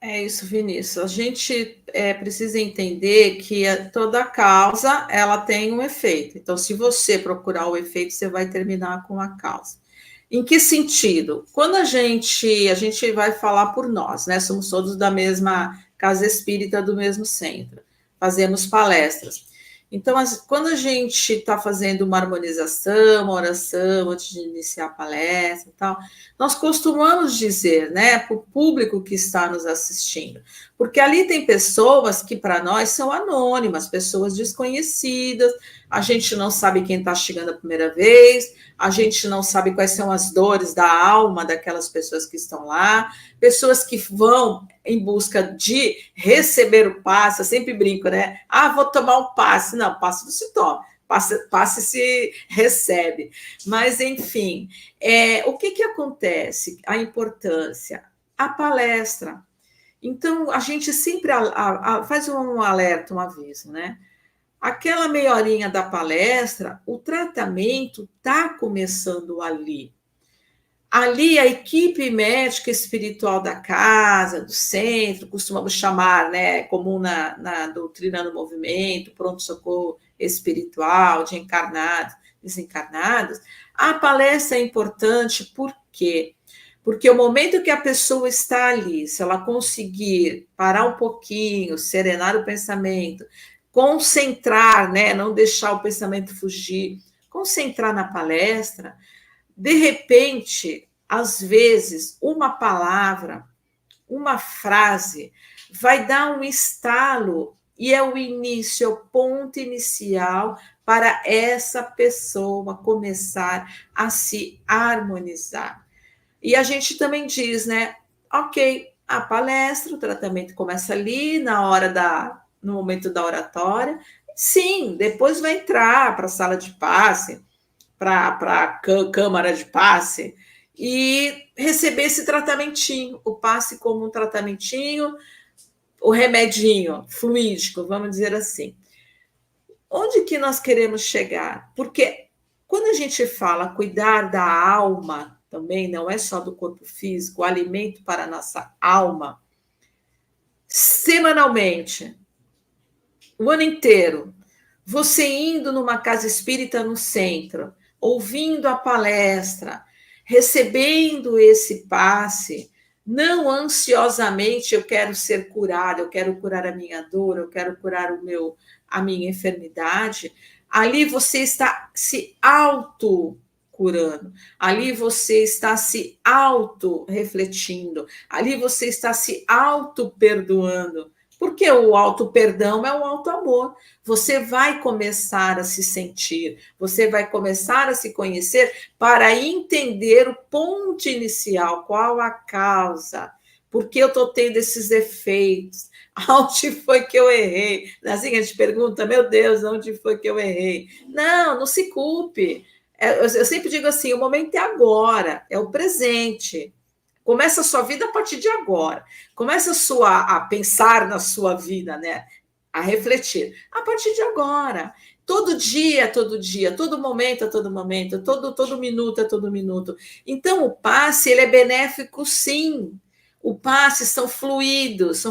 É isso, Vinícius. A gente precisa entender que toda causa ela tem um efeito. Então, se você procurar o efeito, você vai terminar com a causa. Em que sentido? Quando a gente vai falar por nós, né? Somos todos da mesma casa espírita, do mesmo centro. Fazemos palestras. Então, quando a gente está fazendo uma harmonização, uma oração, antes de iniciar a palestra e tal, nós costumamos dizer, né, para o público que está nos assistindo, porque ali tem pessoas que para nós são anônimas, pessoas desconhecidas, a gente não sabe quem está chegando a primeira vez, a gente não sabe quais são as dores da alma daquelas pessoas que estão lá, pessoas que vão em busca de receber o passe, eu sempre brinco, né? Vou tomar um passe. Não, passe não se toma, passe se recebe. Mas, enfim, o que acontece? A importância, a palestra. Então, a gente sempre faz um alerta, um aviso, né? Aquela meia horinha da palestra, o tratamento está começando ali. Ali, a equipe médica espiritual da casa, do centro, costumamos chamar, né, comum na doutrina do movimento, pronto-socorro espiritual, de encarnados, desencarnados, a palestra é importante por quê? Porque o momento que a pessoa está ali, se ela conseguir parar um pouquinho, serenar o pensamento, concentrar, né, não deixar o pensamento fugir, concentrar na palestra, de repente, às vezes, uma palavra, uma frase, vai dar um estalo e é o início, é o ponto inicial para essa pessoa começar a se harmonizar. E a gente também diz, né? Ok, a palestra, o tratamento começa ali no momento da oratória. Sim, depois vai entrar para a sala de passe, para a câmara de passe e receber esse tratamentinho, o passe como um tratamentinho, o remedinho fluídico, vamos dizer assim. Onde que nós queremos chegar? Porque quando a gente fala cuidar da alma, também não é só do corpo físico, o alimento para a nossa alma, semanalmente, o ano inteiro, você indo numa casa espírita no centro, ouvindo a palestra, recebendo esse passe, não ansiosamente eu quero ser curado, eu quero curar a minha dor, eu quero curar a minha enfermidade, ali você está se auto-curando, ali você está se auto-refletindo, ali você está se auto-perdoando, porque o auto-perdão é o auto-amor. Você vai começar a se sentir, você vai começar a se conhecer para entender o ponto inicial, qual a causa, por que eu estou tendo esses efeitos, onde foi que eu errei? Assim, a gente pergunta, meu Deus, onde foi que eu errei? Não se culpe. Eu sempre digo assim, o momento é agora, é o presente. Começa a sua vida a partir de agora. Começa a pensar na sua vida, né? A refletir. A partir de agora. Todo dia, todo momento, todo minuto, todo minuto. Então, o passe, ele é benéfico, sim. O passe são fluidos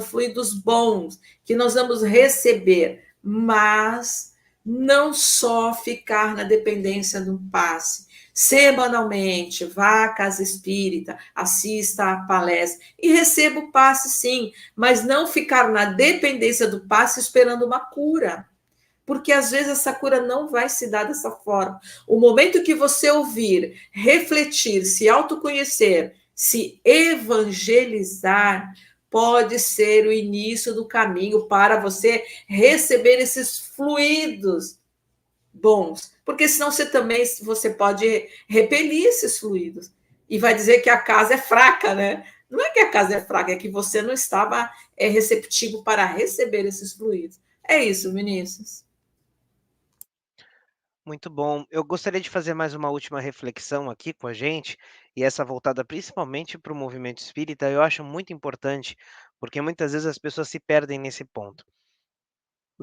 bons, que nós vamos receber, mas não só ficar na dependência do passe. Semanalmente, vá à casa espírita, assista à palestra e receba o passe, sim, mas não ficar na dependência do passe esperando uma cura, porque às vezes essa cura não vai se dar dessa forma. O momento que você ouvir, refletir, se autoconhecer, se evangelizar, pode ser o início do caminho para você receber esses fluidos bons, porque senão você pode repelir esses fluidos e vai dizer que a casa é fraca, né? Não é que a casa é fraca, é que você não estava receptivo para receber esses fluidos. É isso, Vinícius. Muito bom. Eu gostaria de fazer mais uma última reflexão aqui com a gente, e essa voltada principalmente para o movimento espírita, eu acho muito importante, porque muitas vezes as pessoas se perdem nesse ponto.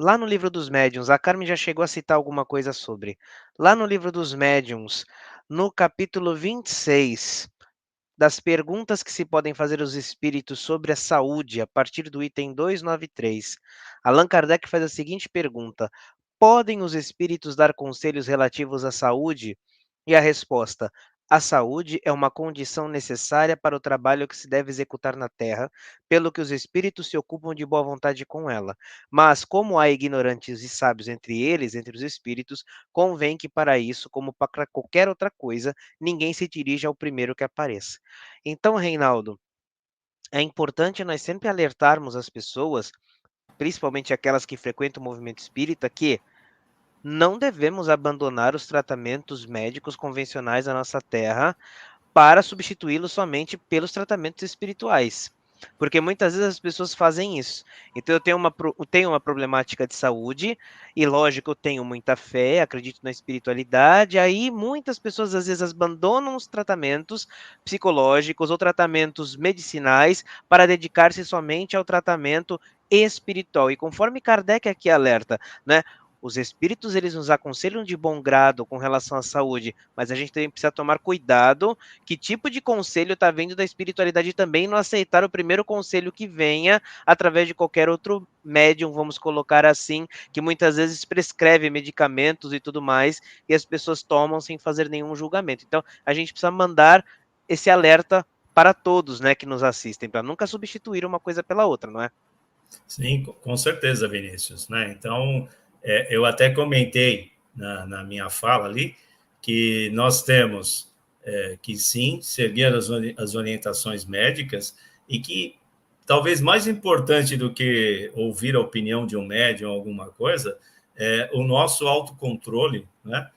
Lá no livro dos médiuns, a Carmen já chegou a citar alguma coisa sobre. Lá no livro dos médiuns, no capítulo 26, das perguntas que se podem fazer aos espíritos sobre a saúde, a partir do item 293, Allan Kardec faz a seguinte pergunta: podem os espíritos dar conselhos relativos à saúde? E a resposta: a saúde é uma condição necessária para o trabalho que se deve executar na Terra, pelo que os espíritos se ocupam de boa vontade com ela. Mas, como há ignorantes e sábios entre eles, entre os espíritos, convém que para isso, como para qualquer outra coisa, ninguém se dirija ao primeiro que apareça. Então, Reinaldo, é importante nós sempre alertarmos as pessoas, principalmente aquelas que frequentam o movimento espírita, que não devemos abandonar os tratamentos médicos convencionais da nossa terra para substituí-los somente pelos tratamentos espirituais. Porque muitas vezes as pessoas fazem isso. Então eu tenho uma problemática de saúde, e lógico, eu tenho muita fé, acredito na espiritualidade, aí muitas pessoas às vezes abandonam os tratamentos psicológicos ou tratamentos medicinais para dedicar-se somente ao tratamento espiritual. E conforme Kardec aqui alerta, né? Os espíritos, eles nos aconselham de bom grado com relação à saúde, mas a gente também precisa tomar cuidado que tipo de conselho está vindo da espiritualidade também, não aceitar o primeiro conselho que venha através de qualquer outro médium, vamos colocar assim, que muitas vezes prescreve medicamentos e tudo mais, e as pessoas tomam sem fazer nenhum julgamento. Então, a gente precisa mandar esse alerta para todos, né, que nos assistem, para nunca substituir uma coisa pela outra, não é? Sim, com certeza, Vinícius, né? Então, eu até comentei na minha fala ali que nós temos que sim seguir as orientações médicas e que talvez mais importante do que ouvir a opinião de um médium ou alguma coisa é o nosso autocontrole, né?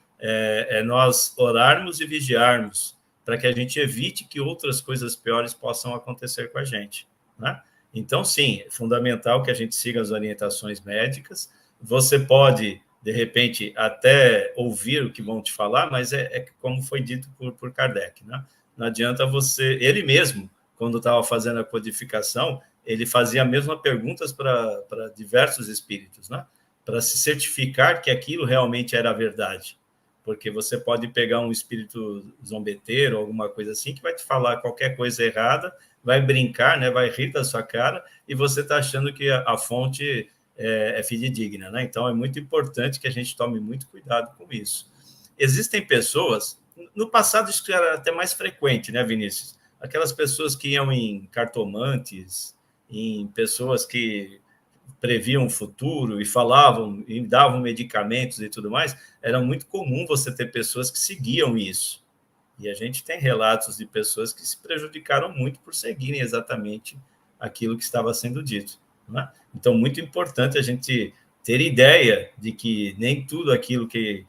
Nós orarmos e vigiarmos para que a gente evite que outras coisas piores possam acontecer com a gente, né? Então, sim, é fundamental que a gente siga as orientações médicas. Você pode, de repente, até ouvir o que vão te falar, mas como foi dito por Kardec, né? Não adianta você... Ele mesmo, quando estava fazendo a codificação, ele fazia a mesma perguntas para diversos espíritos, né? Para se certificar que aquilo realmente era a verdade. Porque você pode pegar um espírito zombeteiro, alguma coisa assim, que vai te falar qualquer coisa errada, vai brincar, né, vai rir da sua cara, e você está achando que a fonte é fidedigna, né? Então, é muito importante que a gente tome muito cuidado com isso. Existem pessoas, no passado isso era até mais frequente, né, Vinícius? Aquelas pessoas que iam em cartomantes, em pessoas que previam o futuro e falavam, e davam medicamentos e tudo mais, era muito comum você ter pessoas que seguiam isso. E a gente tem relatos de pessoas que se prejudicaram muito por seguirem exatamente aquilo que estava sendo dito, né? Então, muito importante a gente ter ideia de que nem tudo aquilo que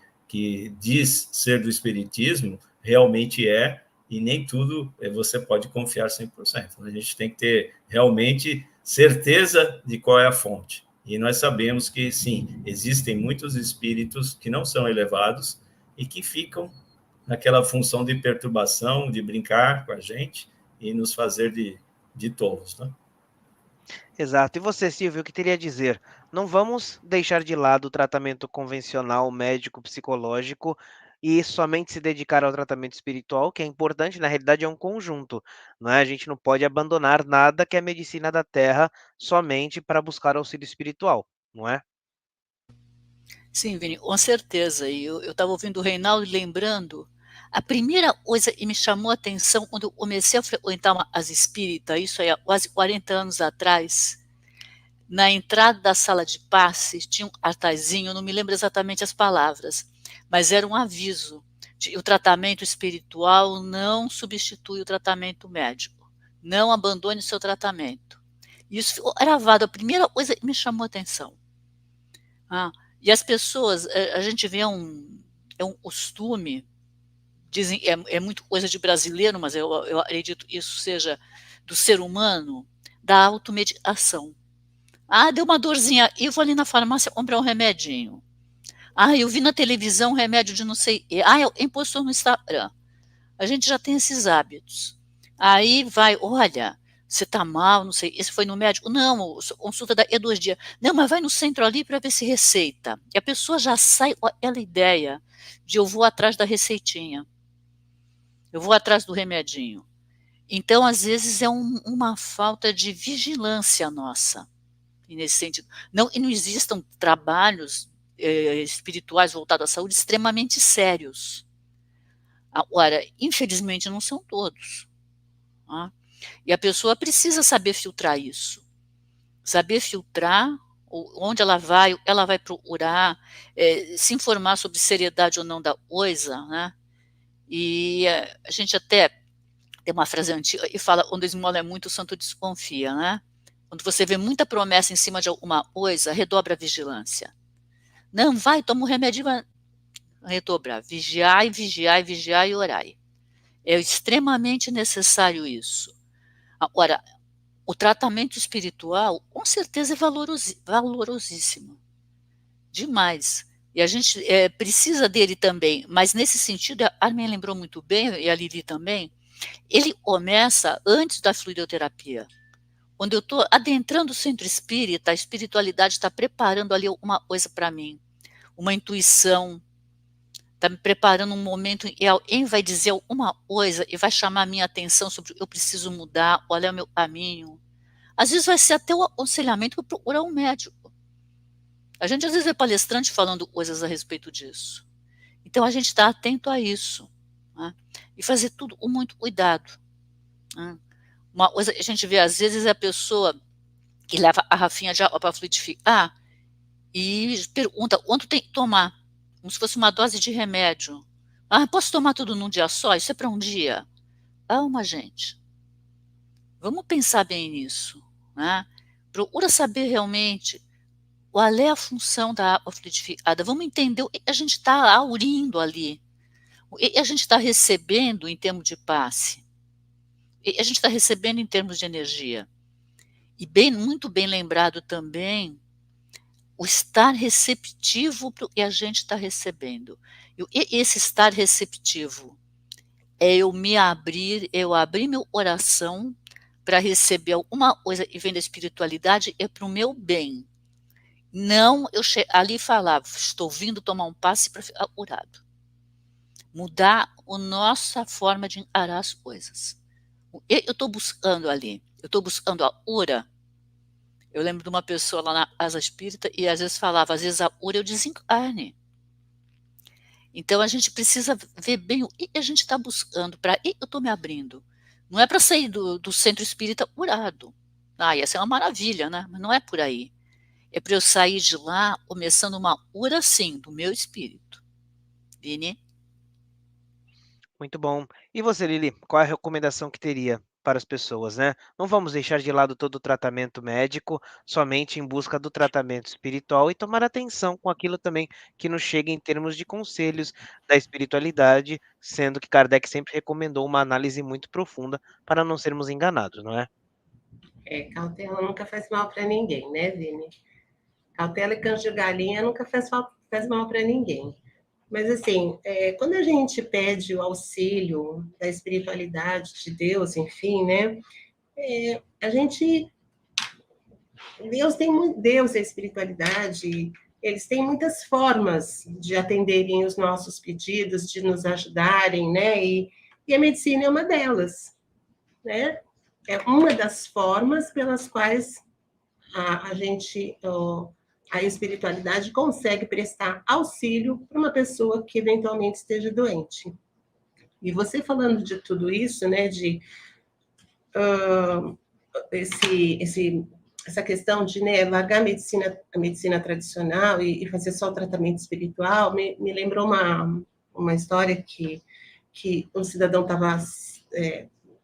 diz ser do espiritismo realmente é, e nem tudo você pode confiar 100%. A gente tem que ter realmente certeza de qual é a fonte. E nós sabemos que, sim, existem muitos espíritos que não são elevados e que ficam naquela função de perturbação, de brincar com a gente e nos fazer de tolos, né? Exato. E você, Silvio, o que teria a dizer? Não vamos deixar de lado o tratamento convencional, médico, psicológico e somente se dedicar ao tratamento espiritual, que é importante, na realidade é um conjunto, não é? A gente não pode abandonar nada que é medicina da terra somente para buscar auxílio espiritual, não é? Sim, Vini, com certeza. E eu estava ouvindo o Reinaldo e lembrando, a primeira coisa que me chamou a atenção quando eu comecei a frequentar as espíritas, isso aí há quase 40 anos atrás, na entrada da sala de passe tinha um cartazinho, eu não me lembro exatamente as palavras, mas era um aviso de o tratamento espiritual não substitui o tratamento médico. Não abandone seu tratamento. Isso ficou gravado, a primeira coisa que me chamou a atenção. E as pessoas, a gente vê é um costume, dizem, é muito coisa de brasileiro, mas eu acredito que isso seja do ser humano, da automedicação. Deu uma dorzinha, eu vou ali na farmácia comprar um remedinho. Eu vi na televisão um remédio de não sei. Impostou no Instagram. A gente já tem esses hábitos. Aí vai, olha, você está mal, não sei, esse foi no médico? Não, consulta daqui a 2 dias. Não, mas vai no centro ali para ver se receita. E a pessoa já sai com aquela ideia de eu vou atrás da receitinha. Eu vou atrás do remedinho. Então, às vezes, é uma falta de vigilância nossa. E nesse sentido. Não existam trabalhos espirituais voltados à saúde extremamente sérios. Agora, infelizmente, não são todos. Tá? E a pessoa precisa saber filtrar isso. Saber filtrar onde ela vai procurar, se informar sobre seriedade ou não da coisa, né? E a gente até tem uma frase antiga e fala, quando esmola é muito, o santo desconfia, né? Quando você vê muita promessa em cima de alguma coisa, redobra a vigilância. Não, vai, toma um remédio, vai redobrar. Vigiai, vigiai, vigiai e orai. É extremamente necessário isso. Agora, o tratamento espiritual, com certeza, é valorosíssimo. Demais. E a gente precisa dele também. Mas, nesse sentido, a Armin lembrou muito bem, e a Lili também, ele começa antes da fluidoterapia. Quando eu estou adentrando o centro espírita, a espiritualidade está preparando ali uma coisa para mim, uma intuição, está me preparando um momento e alguém vai dizer alguma coisa e vai chamar a minha atenção sobre eu preciso mudar, olha o meu caminho. Às vezes vai ser até o aconselhamento para procurar um médico. A gente às vezes vê palestrante falando coisas a respeito disso. Então a gente está atento a isso, né? E fazer tudo com muito cuidado, né? Uma coisa que a gente vê às vezes é a pessoa que leva a garrafinha de água para fluidificar e pergunta quanto tem que tomar, como se fosse uma dose de remédio. Ah, posso tomar tudo num dia só? Isso é para um dia? Calma, gente. Vamos pensar bem nisso, né? Procura saber realmente qual é a função da água fluidificada. Vamos entender o que a gente está aurindo ali, o que a gente está recebendo em termos de passe, o que a gente está recebendo em termos de energia. E muito bem lembrado também, o estar receptivo para o que a gente está recebendo. E esse estar receptivo é eu me abrir, eu abrir meu coração para receber alguma coisa que vem da espiritualidade é para o meu bem. Não eu ali falar, estou vindo tomar um passe para ficar curado. Mudar a nossa forma de encarar as coisas. Eu estou buscando ali, eu estou buscando a cura. Eu lembro de uma pessoa lá na casa espírita e às vezes falava, às vezes a cura é o desencarne. Então a gente precisa ver bem o que a gente está buscando, para que eu estou me abrindo. Não é para sair do centro espírita curado. Ah, ia ser uma maravilha, né? Mas não é por aí. É para eu sair de lá começando uma cura, sim, do meu espírito. Vini? Muito bom. E você, Lili, qual é a recomendação que teria para as pessoas, né? Não vamos deixar de lado todo o tratamento médico, somente em busca do tratamento espiritual e tomar atenção com aquilo também que nos chega em termos de conselhos da espiritualidade, sendo que Kardec sempre recomendou uma análise muito profunda para não sermos enganados, não é? Cautela nunca faz mal para ninguém, né, Vini? Cautela e canja de galinha nunca faz mal para ninguém. Mas, assim, quando a gente pede o auxílio da espiritualidade, de Deus, enfim, né? A gente... Deus e a espiritualidade, eles têm muitas formas de atenderem os nossos pedidos, de nos ajudarem, né? E a medicina é uma delas, né? É uma das formas pelas quais a espiritualidade consegue prestar auxílio para uma pessoa que eventualmente esteja doente. E você falando de tudo isso, né, de essa questão de, né, largar a medicina tradicional e fazer só o tratamento espiritual, me lembrou uma história que um cidadão estava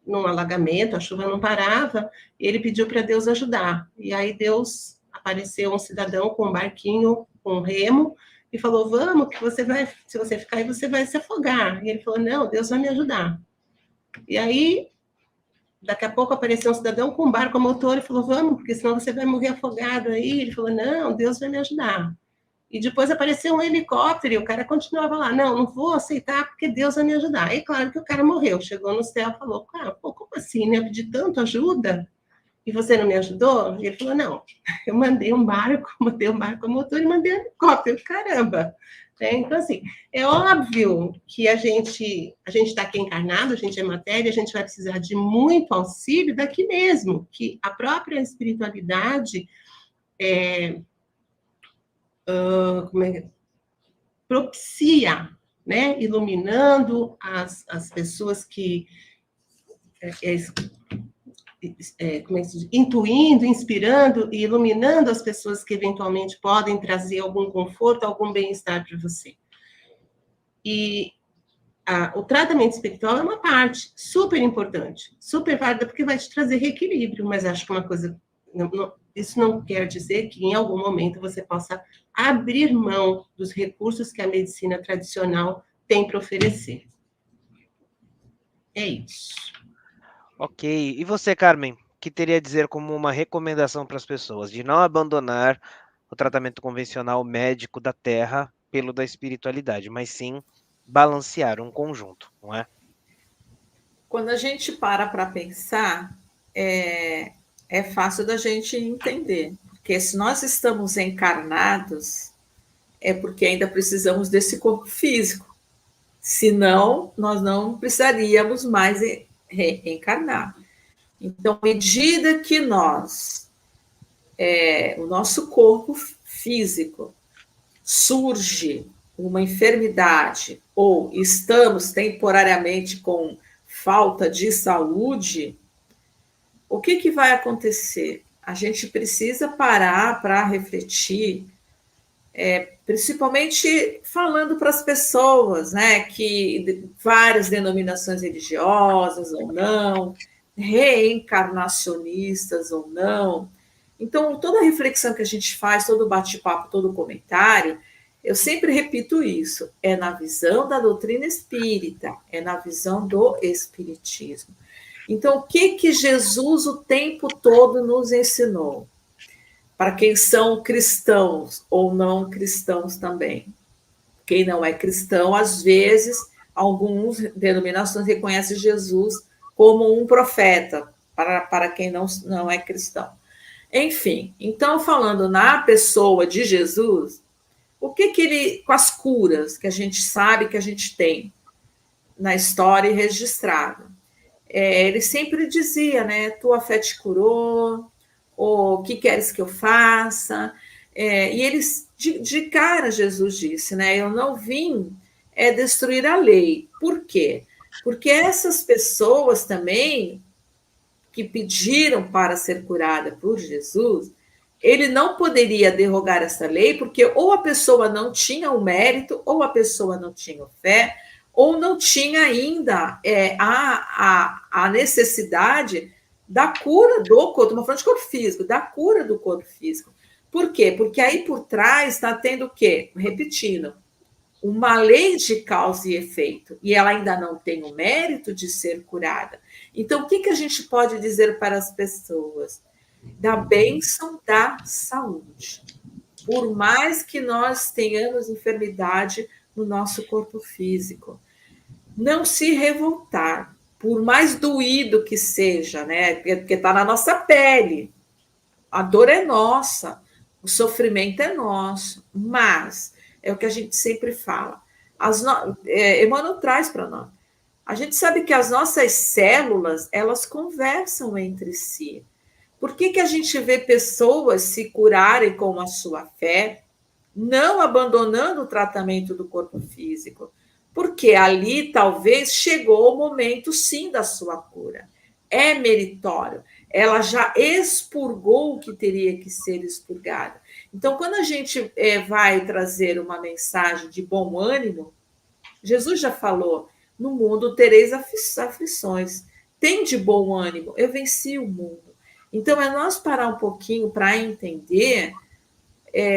num alagamento, a chuva não parava, e ele pediu para Deus ajudar. E aí Deus apareceu um cidadão com um barquinho, com um remo, e falou, vamos, que você vai, se você ficar aí, você vai se afogar. E ele falou, não, Deus vai me ajudar. E aí, daqui a pouco apareceu um cidadão com um barco a motor e falou, vamos, porque senão você vai morrer afogado aí. Ele falou, não, Deus vai me ajudar. E depois apareceu um helicóptero e o cara continuava lá, não vou aceitar porque Deus vai me ajudar. E claro que o cara morreu, chegou no céu e falou, como assim, né? Eu pedi tanto ajuda e você não me ajudou? E ele falou, não, eu mandei um barco a motor e mandei um helicóptero, caramba. Então, assim, é óbvio que a gente está aqui encarnado, a gente é matéria, a gente vai precisar de muito auxílio daqui mesmo, que a própria espiritualidade propicia, né, iluminando as pessoas que intuindo, inspirando e iluminando as pessoas que eventualmente podem trazer algum conforto, algum bem-estar para você. E o tratamento espiritual é uma parte super importante, super válida, porque vai te trazer reequilíbrio, mas acho que uma coisa... isso não quer dizer que em algum momento você possa abrir mão dos recursos que a medicina tradicional tem para oferecer. É isso. Ok. E você, Carmen? que teria a dizer como uma recomendação para as pessoas de não abandonar o tratamento convencional médico da Terra pelo da espiritualidade, mas sim balancear um conjunto, não é? Quando a gente para pensar, é fácil da gente entender, porque se nós estamos encarnados, é porque ainda precisamos desse corpo físico. Senão, nós não precisaríamos mais reencarnar. Então, à medida que o nosso corpo físico surge uma enfermidade ou estamos temporariamente com falta de saúde, o que vai acontecer? A gente precisa parar para refletir, principalmente falando para as pessoas, né, que várias denominações religiosas ou não, reencarnacionistas ou não. Então, toda a reflexão que a gente faz, todo bate-papo, todo comentário, eu sempre repito isso, é na visão da doutrina espírita, é na visão do espiritismo. Então, o que Jesus o tempo todo nos ensinou? Para quem são cristãos ou não cristãos também. Quem não é cristão, às vezes, algumas denominações reconhecem Jesus como um profeta, para quem não é cristão. Enfim, então, falando na pessoa de Jesus, o que ele, com as curas que a gente sabe que a gente tem na história registrada, ele sempre dizia, né, tua fé te curou, ou o que queres que eu faça? E eles, de cara, Jesus disse, né, eu não vim destruir a lei. Por quê? Porque essas pessoas também que pediram para ser curada por Jesus, ele não poderia derrogar essa lei, porque ou a pessoa não tinha o mérito, ou a pessoa não tinha fé, ou não tinha ainda a necessidade da cura do corpo, estamos falando de corpo físico, da cura do corpo físico. Por quê? Porque aí por trás está tendo o quê? Repetindo, uma lei de causa e efeito, e ela ainda não tem o mérito de ser curada. Então, o que a gente pode dizer para as pessoas? Da bênção da saúde. Por mais que nós tenhamos enfermidade no nosso corpo físico, não se revoltar, por mais doído que seja, né? Porque está na nossa pele. A dor é nossa, o sofrimento é nosso, mas é o que a gente sempre fala. Emmanuel traz para nós. A gente sabe que as nossas células, elas conversam entre si. Por que a gente vê pessoas se curarem com a sua fé, não abandonando o tratamento do corpo físico? Porque ali talvez chegou o momento, sim, da sua cura. É meritório. Ela já expurgou o que teria que ser expurgado. Então, quando a gente vai trazer uma mensagem de bom ânimo, Jesus já falou, no mundo tereis aflições. Tem de bom ânimo, eu venci o mundo. Então, é nós parar um pouquinho para entender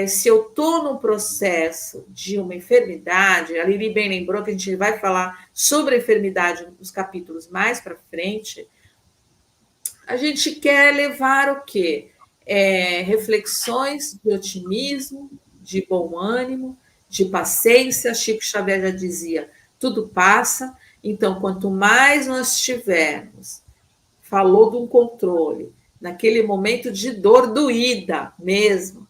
se eu estou num processo de uma enfermidade, a Lili bem lembrou que a gente vai falar sobre a enfermidade nos capítulos mais para frente, a gente quer levar o quê? Reflexões de otimismo, de bom ânimo, de paciência. Chico Xavier já dizia, tudo passa. Então, quanto mais nós tivermos, falou de um controle, naquele momento de dor doída mesmo,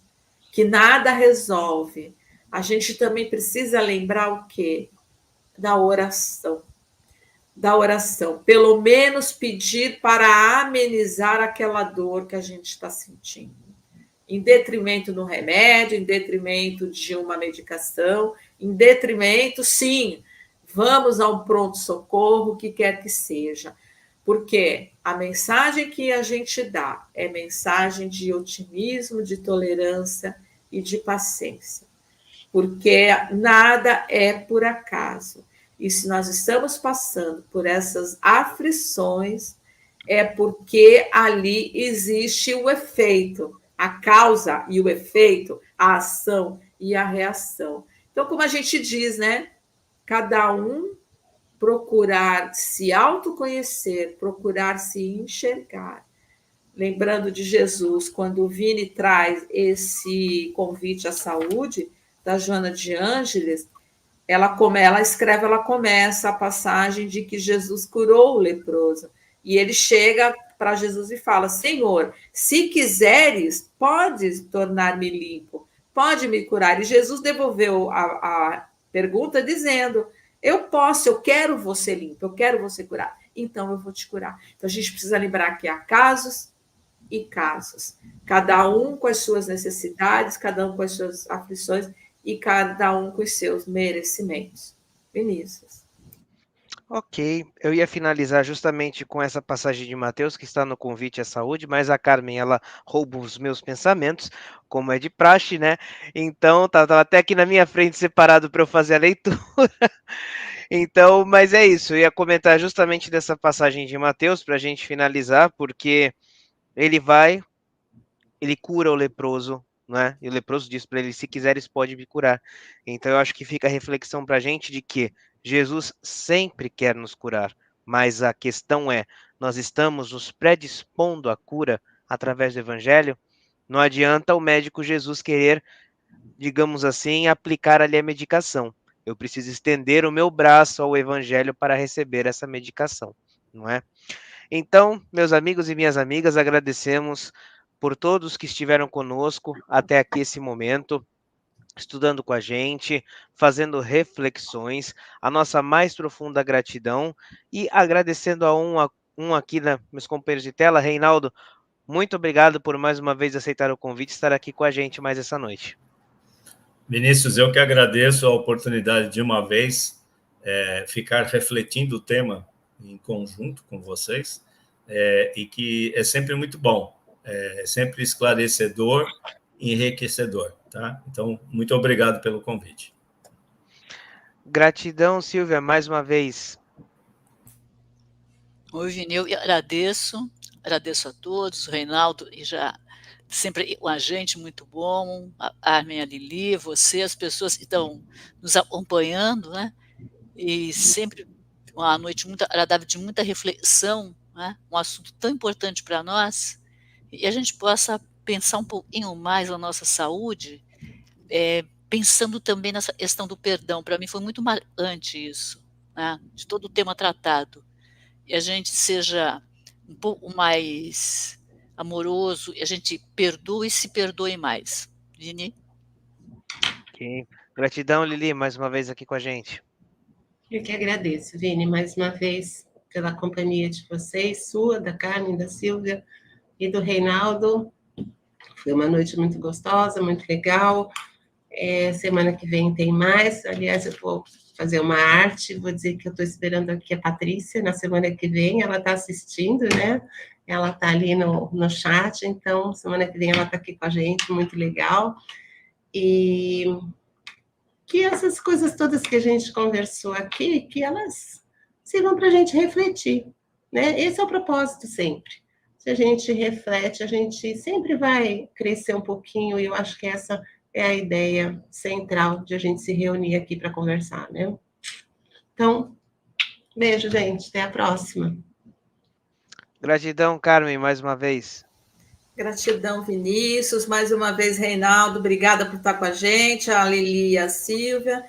que nada resolve, a gente também precisa lembrar o quê? Da oração. Da oração. Pelo menos pedir para amenizar aquela dor que a gente está sentindo. Em detrimento do remédio, em detrimento de uma medicação, em detrimento, sim, vamos a um pronto-socorro, o que quer que seja. Porque a mensagem que a gente dá é mensagem de otimismo, de tolerância e de paciência. Porque nada é por acaso. E se nós estamos passando por essas aflições, é porque ali existe o efeito, a causa e o efeito, a ação e a reação. Então, como a gente diz, né? Cada um procurar se autoconhecer, procurar se enxergar, lembrando de Jesus, quando o Vini traz esse convite à saúde da Joana de Ângeles, ela começa a passagem de que Jesus curou o leproso. E ele chega para Jesus e fala: Senhor, se quiseres, podes tornar-me limpo, pode me curar. E Jesus devolveu a pergunta dizendo: eu posso, eu quero você limpo, eu quero você curar, então eu vou te curar. Então a gente precisa lembrar que há casos e casos, cada um com as suas necessidades, cada um com as suas aflições e cada um com os seus merecimentos. Vinícius. Ok, eu ia finalizar justamente com essa passagem de Mateus que está no convite à saúde, mas a Carmen, ela rouba os meus pensamentos, como é de praxe, né? Então, tava até aqui na minha frente separado para eu fazer a leitura. Então, mas é isso, eu ia comentar justamente dessa passagem de Mateus para a gente finalizar, porque ele vai, ele cura o leproso, né? E o leproso diz para ele: se quiseres, pode me curar. Então, eu acho que fica a reflexão para a gente de que Jesus sempre quer nos curar, mas a questão é: nós estamos nos predispondo à cura através do Evangelho? Não adianta o médico Jesus querer, digamos assim, aplicar ali a medicação. Eu preciso estender o meu braço ao Evangelho para receber essa medicação, não é? Então, meus amigos e minhas amigas, agradecemos por todos que estiveram conosco até aqui esse momento, estudando com a gente, fazendo reflexões, a nossa mais profunda gratidão e agradecendo a um aqui, né, meus companheiros de tela. Reinaldo, muito obrigado por mais uma vez aceitar o convite e estar aqui com a gente mais essa noite. Vinícius, eu que agradeço a oportunidade de uma vez ficar refletindo o tema em conjunto com vocês, e que é sempre muito bom, é sempre esclarecedor e enriquecedor, tá? Então, muito obrigado pelo convite. Gratidão, Silvia, mais uma vez. Oi, Vini, eu agradeço a todos, o Reinaldo, e já sempre um agente muito bom, a Armin, a Lili, você, as pessoas que estão nos acompanhando, né? E sempre uma noite muito agradável, de muita reflexão, né? Um assunto tão importante para nós, e a gente possa pensar um pouquinho mais na nossa saúde, pensando também nessa questão do perdão. Para mim foi muito marcante isso, né? De todo o tema tratado. E a gente seja um pouco mais amoroso, e a gente perdoe e se perdoe mais. Vini? Okay. Gratidão, Lili, mais uma vez aqui com a gente. Eu que agradeço, Vini, mais uma vez pela companhia de vocês, sua, da Carmen, da Silvia e do Reinaldo. Foi uma noite muito gostosa, muito legal. Semana que vem tem mais. Aliás, eu vou fazer uma arte, vou dizer que eu estou esperando aqui a Patrícia, na semana que vem, ela está assistindo, né? Ela está ali no chat, então, semana que vem ela está aqui com a gente, muito legal. E que essas coisas todas que a gente conversou aqui, que elas sirvam para a gente refletir, né? Esse é o propósito sempre. Se a gente reflete, a gente sempre vai crescer um pouquinho, e eu acho que essa é a ideia central de a gente se reunir aqui para conversar, né? Então, beijo, gente. Até a próxima. Gratidão, Carmen, mais uma vez. Gratidão, Vinícius. Mais uma vez, Reinaldo, obrigada por estar com a gente, a Lili e a Silvia.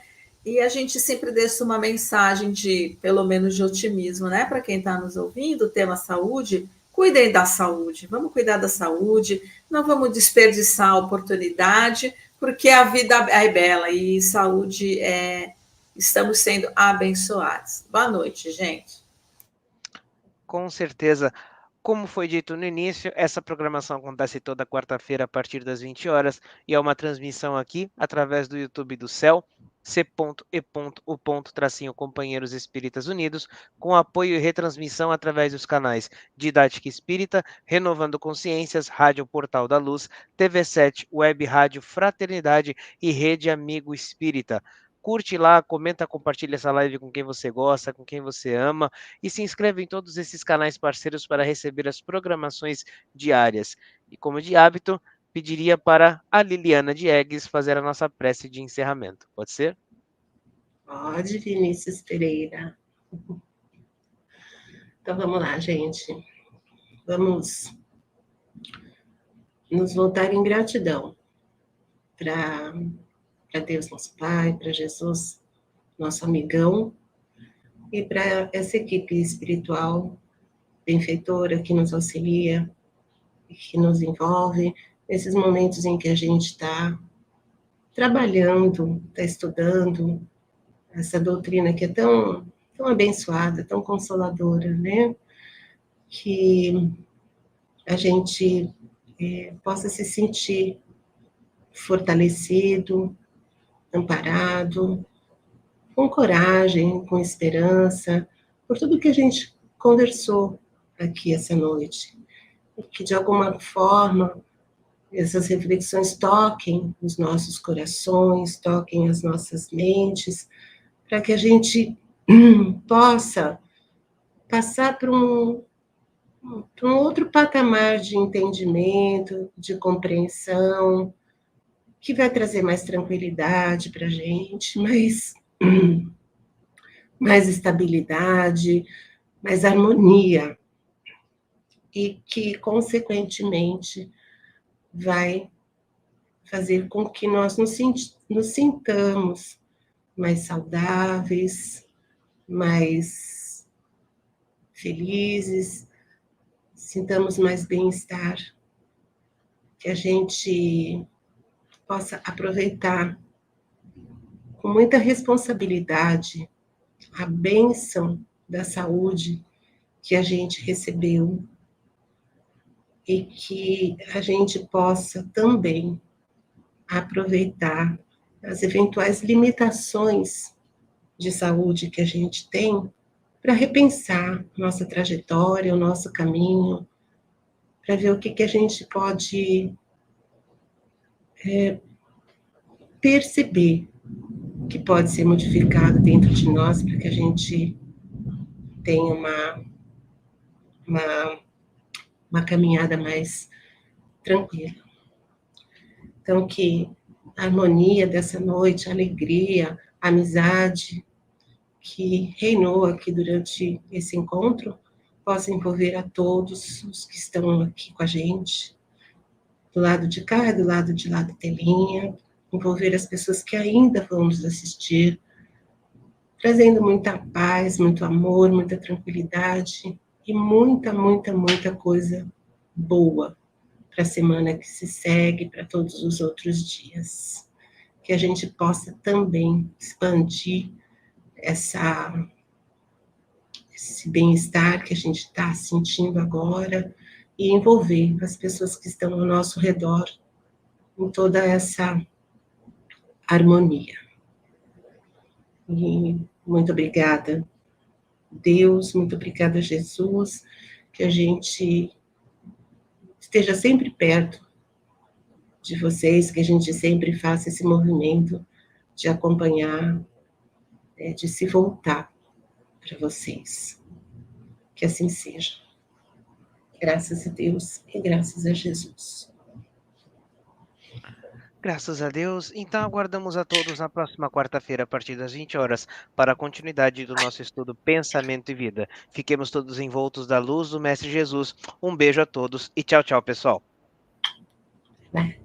E a gente sempre deixa uma mensagem de, pelo menos, de otimismo, né? Para quem está nos ouvindo, o tema saúde, cuidem da saúde. Vamos cuidar da saúde, não vamos desperdiçar a oportunidade, porque a vida é bela e saúde estamos sendo abençoados. Boa noite, gente. Com certeza. Como foi dito no início, essa programação acontece toda quarta-feira a partir das 20 horas e é uma transmissão aqui através do YouTube do Céu, c.e.o.Companheiros Espíritas Unidos, com apoio e retransmissão através dos canais Didática Espírita, Renovando Consciências, Rádio Portal da Luz, TV7, Web Rádio Fraternidade e Rede Amigo Espírita. Curte lá, comenta, compartilha essa live com quem você gosta, com quem você ama e se inscreve em todos esses canais parceiros para receber as programações diárias. E como de hábito, pediria para a Liliana Diegues fazer a nossa prece de encerramento. Pode ser? Pode, Vinícius Pereira. Então vamos lá, gente. Vamos nos voltar em gratidão para Deus, nosso Pai, para Jesus, nosso amigão, e para essa equipe espiritual benfeitora que nos auxilia, que nos envolve nesses momentos em que a gente está trabalhando, está estudando essa doutrina que é tão abençoada, tão consoladora, né? Que a gente possa se sentir fortalecido, amparado, com coragem, com esperança, por tudo que a gente conversou aqui essa noite. E que, de alguma forma, essas reflexões toquem os nossos corações, toquem as nossas mentes, para que a gente possa passar para um outro patamar de entendimento, de compreensão, que vai trazer mais tranquilidade para a gente, mais estabilidade, mais harmonia, e que, consequentemente, vai fazer com que nós nos sintamos mais saudáveis, mais felizes, sintamos mais bem-estar, que a gente possa aproveitar com muita responsabilidade a bênção da saúde que a gente recebeu e que a gente possa também aproveitar as eventuais limitações de saúde que a gente tem para repensar nossa trajetória, o nosso caminho, para ver o que a gente pode perceber que pode ser modificado dentro de nós para que a gente tenha uma caminhada mais tranquila. Então, que a harmonia dessa noite, a alegria, a amizade que reinou aqui durante esse encontro, possa envolver a todos os que estão aqui com a gente, do lado de cá, do lado de lá da telinha, envolver as pessoas que ainda vão nos assistir, trazendo muita paz, muito amor, muita tranquilidade e muita, muita, muita coisa boa para a semana que se segue, para todos os outros dias. Que a gente possa também expandir esse bem-estar que a gente está sentindo agora e envolver as pessoas que estão ao nosso redor em toda essa harmonia. E muito obrigada, Deus, muito obrigada, Jesus, que a gente esteja sempre perto de vocês, que a gente sempre faça esse movimento de acompanhar, de se voltar para vocês. Que assim seja. Graças a Deus e graças a Jesus. Graças a Deus. Então, aguardamos a todos na próxima quarta-feira, a partir das 20 horas, para a continuidade do nosso estudo Pensamento e Vida. Fiquemos todos envoltos da luz do Mestre Jesus. Um beijo a todos e tchau, tchau, pessoal. Bye.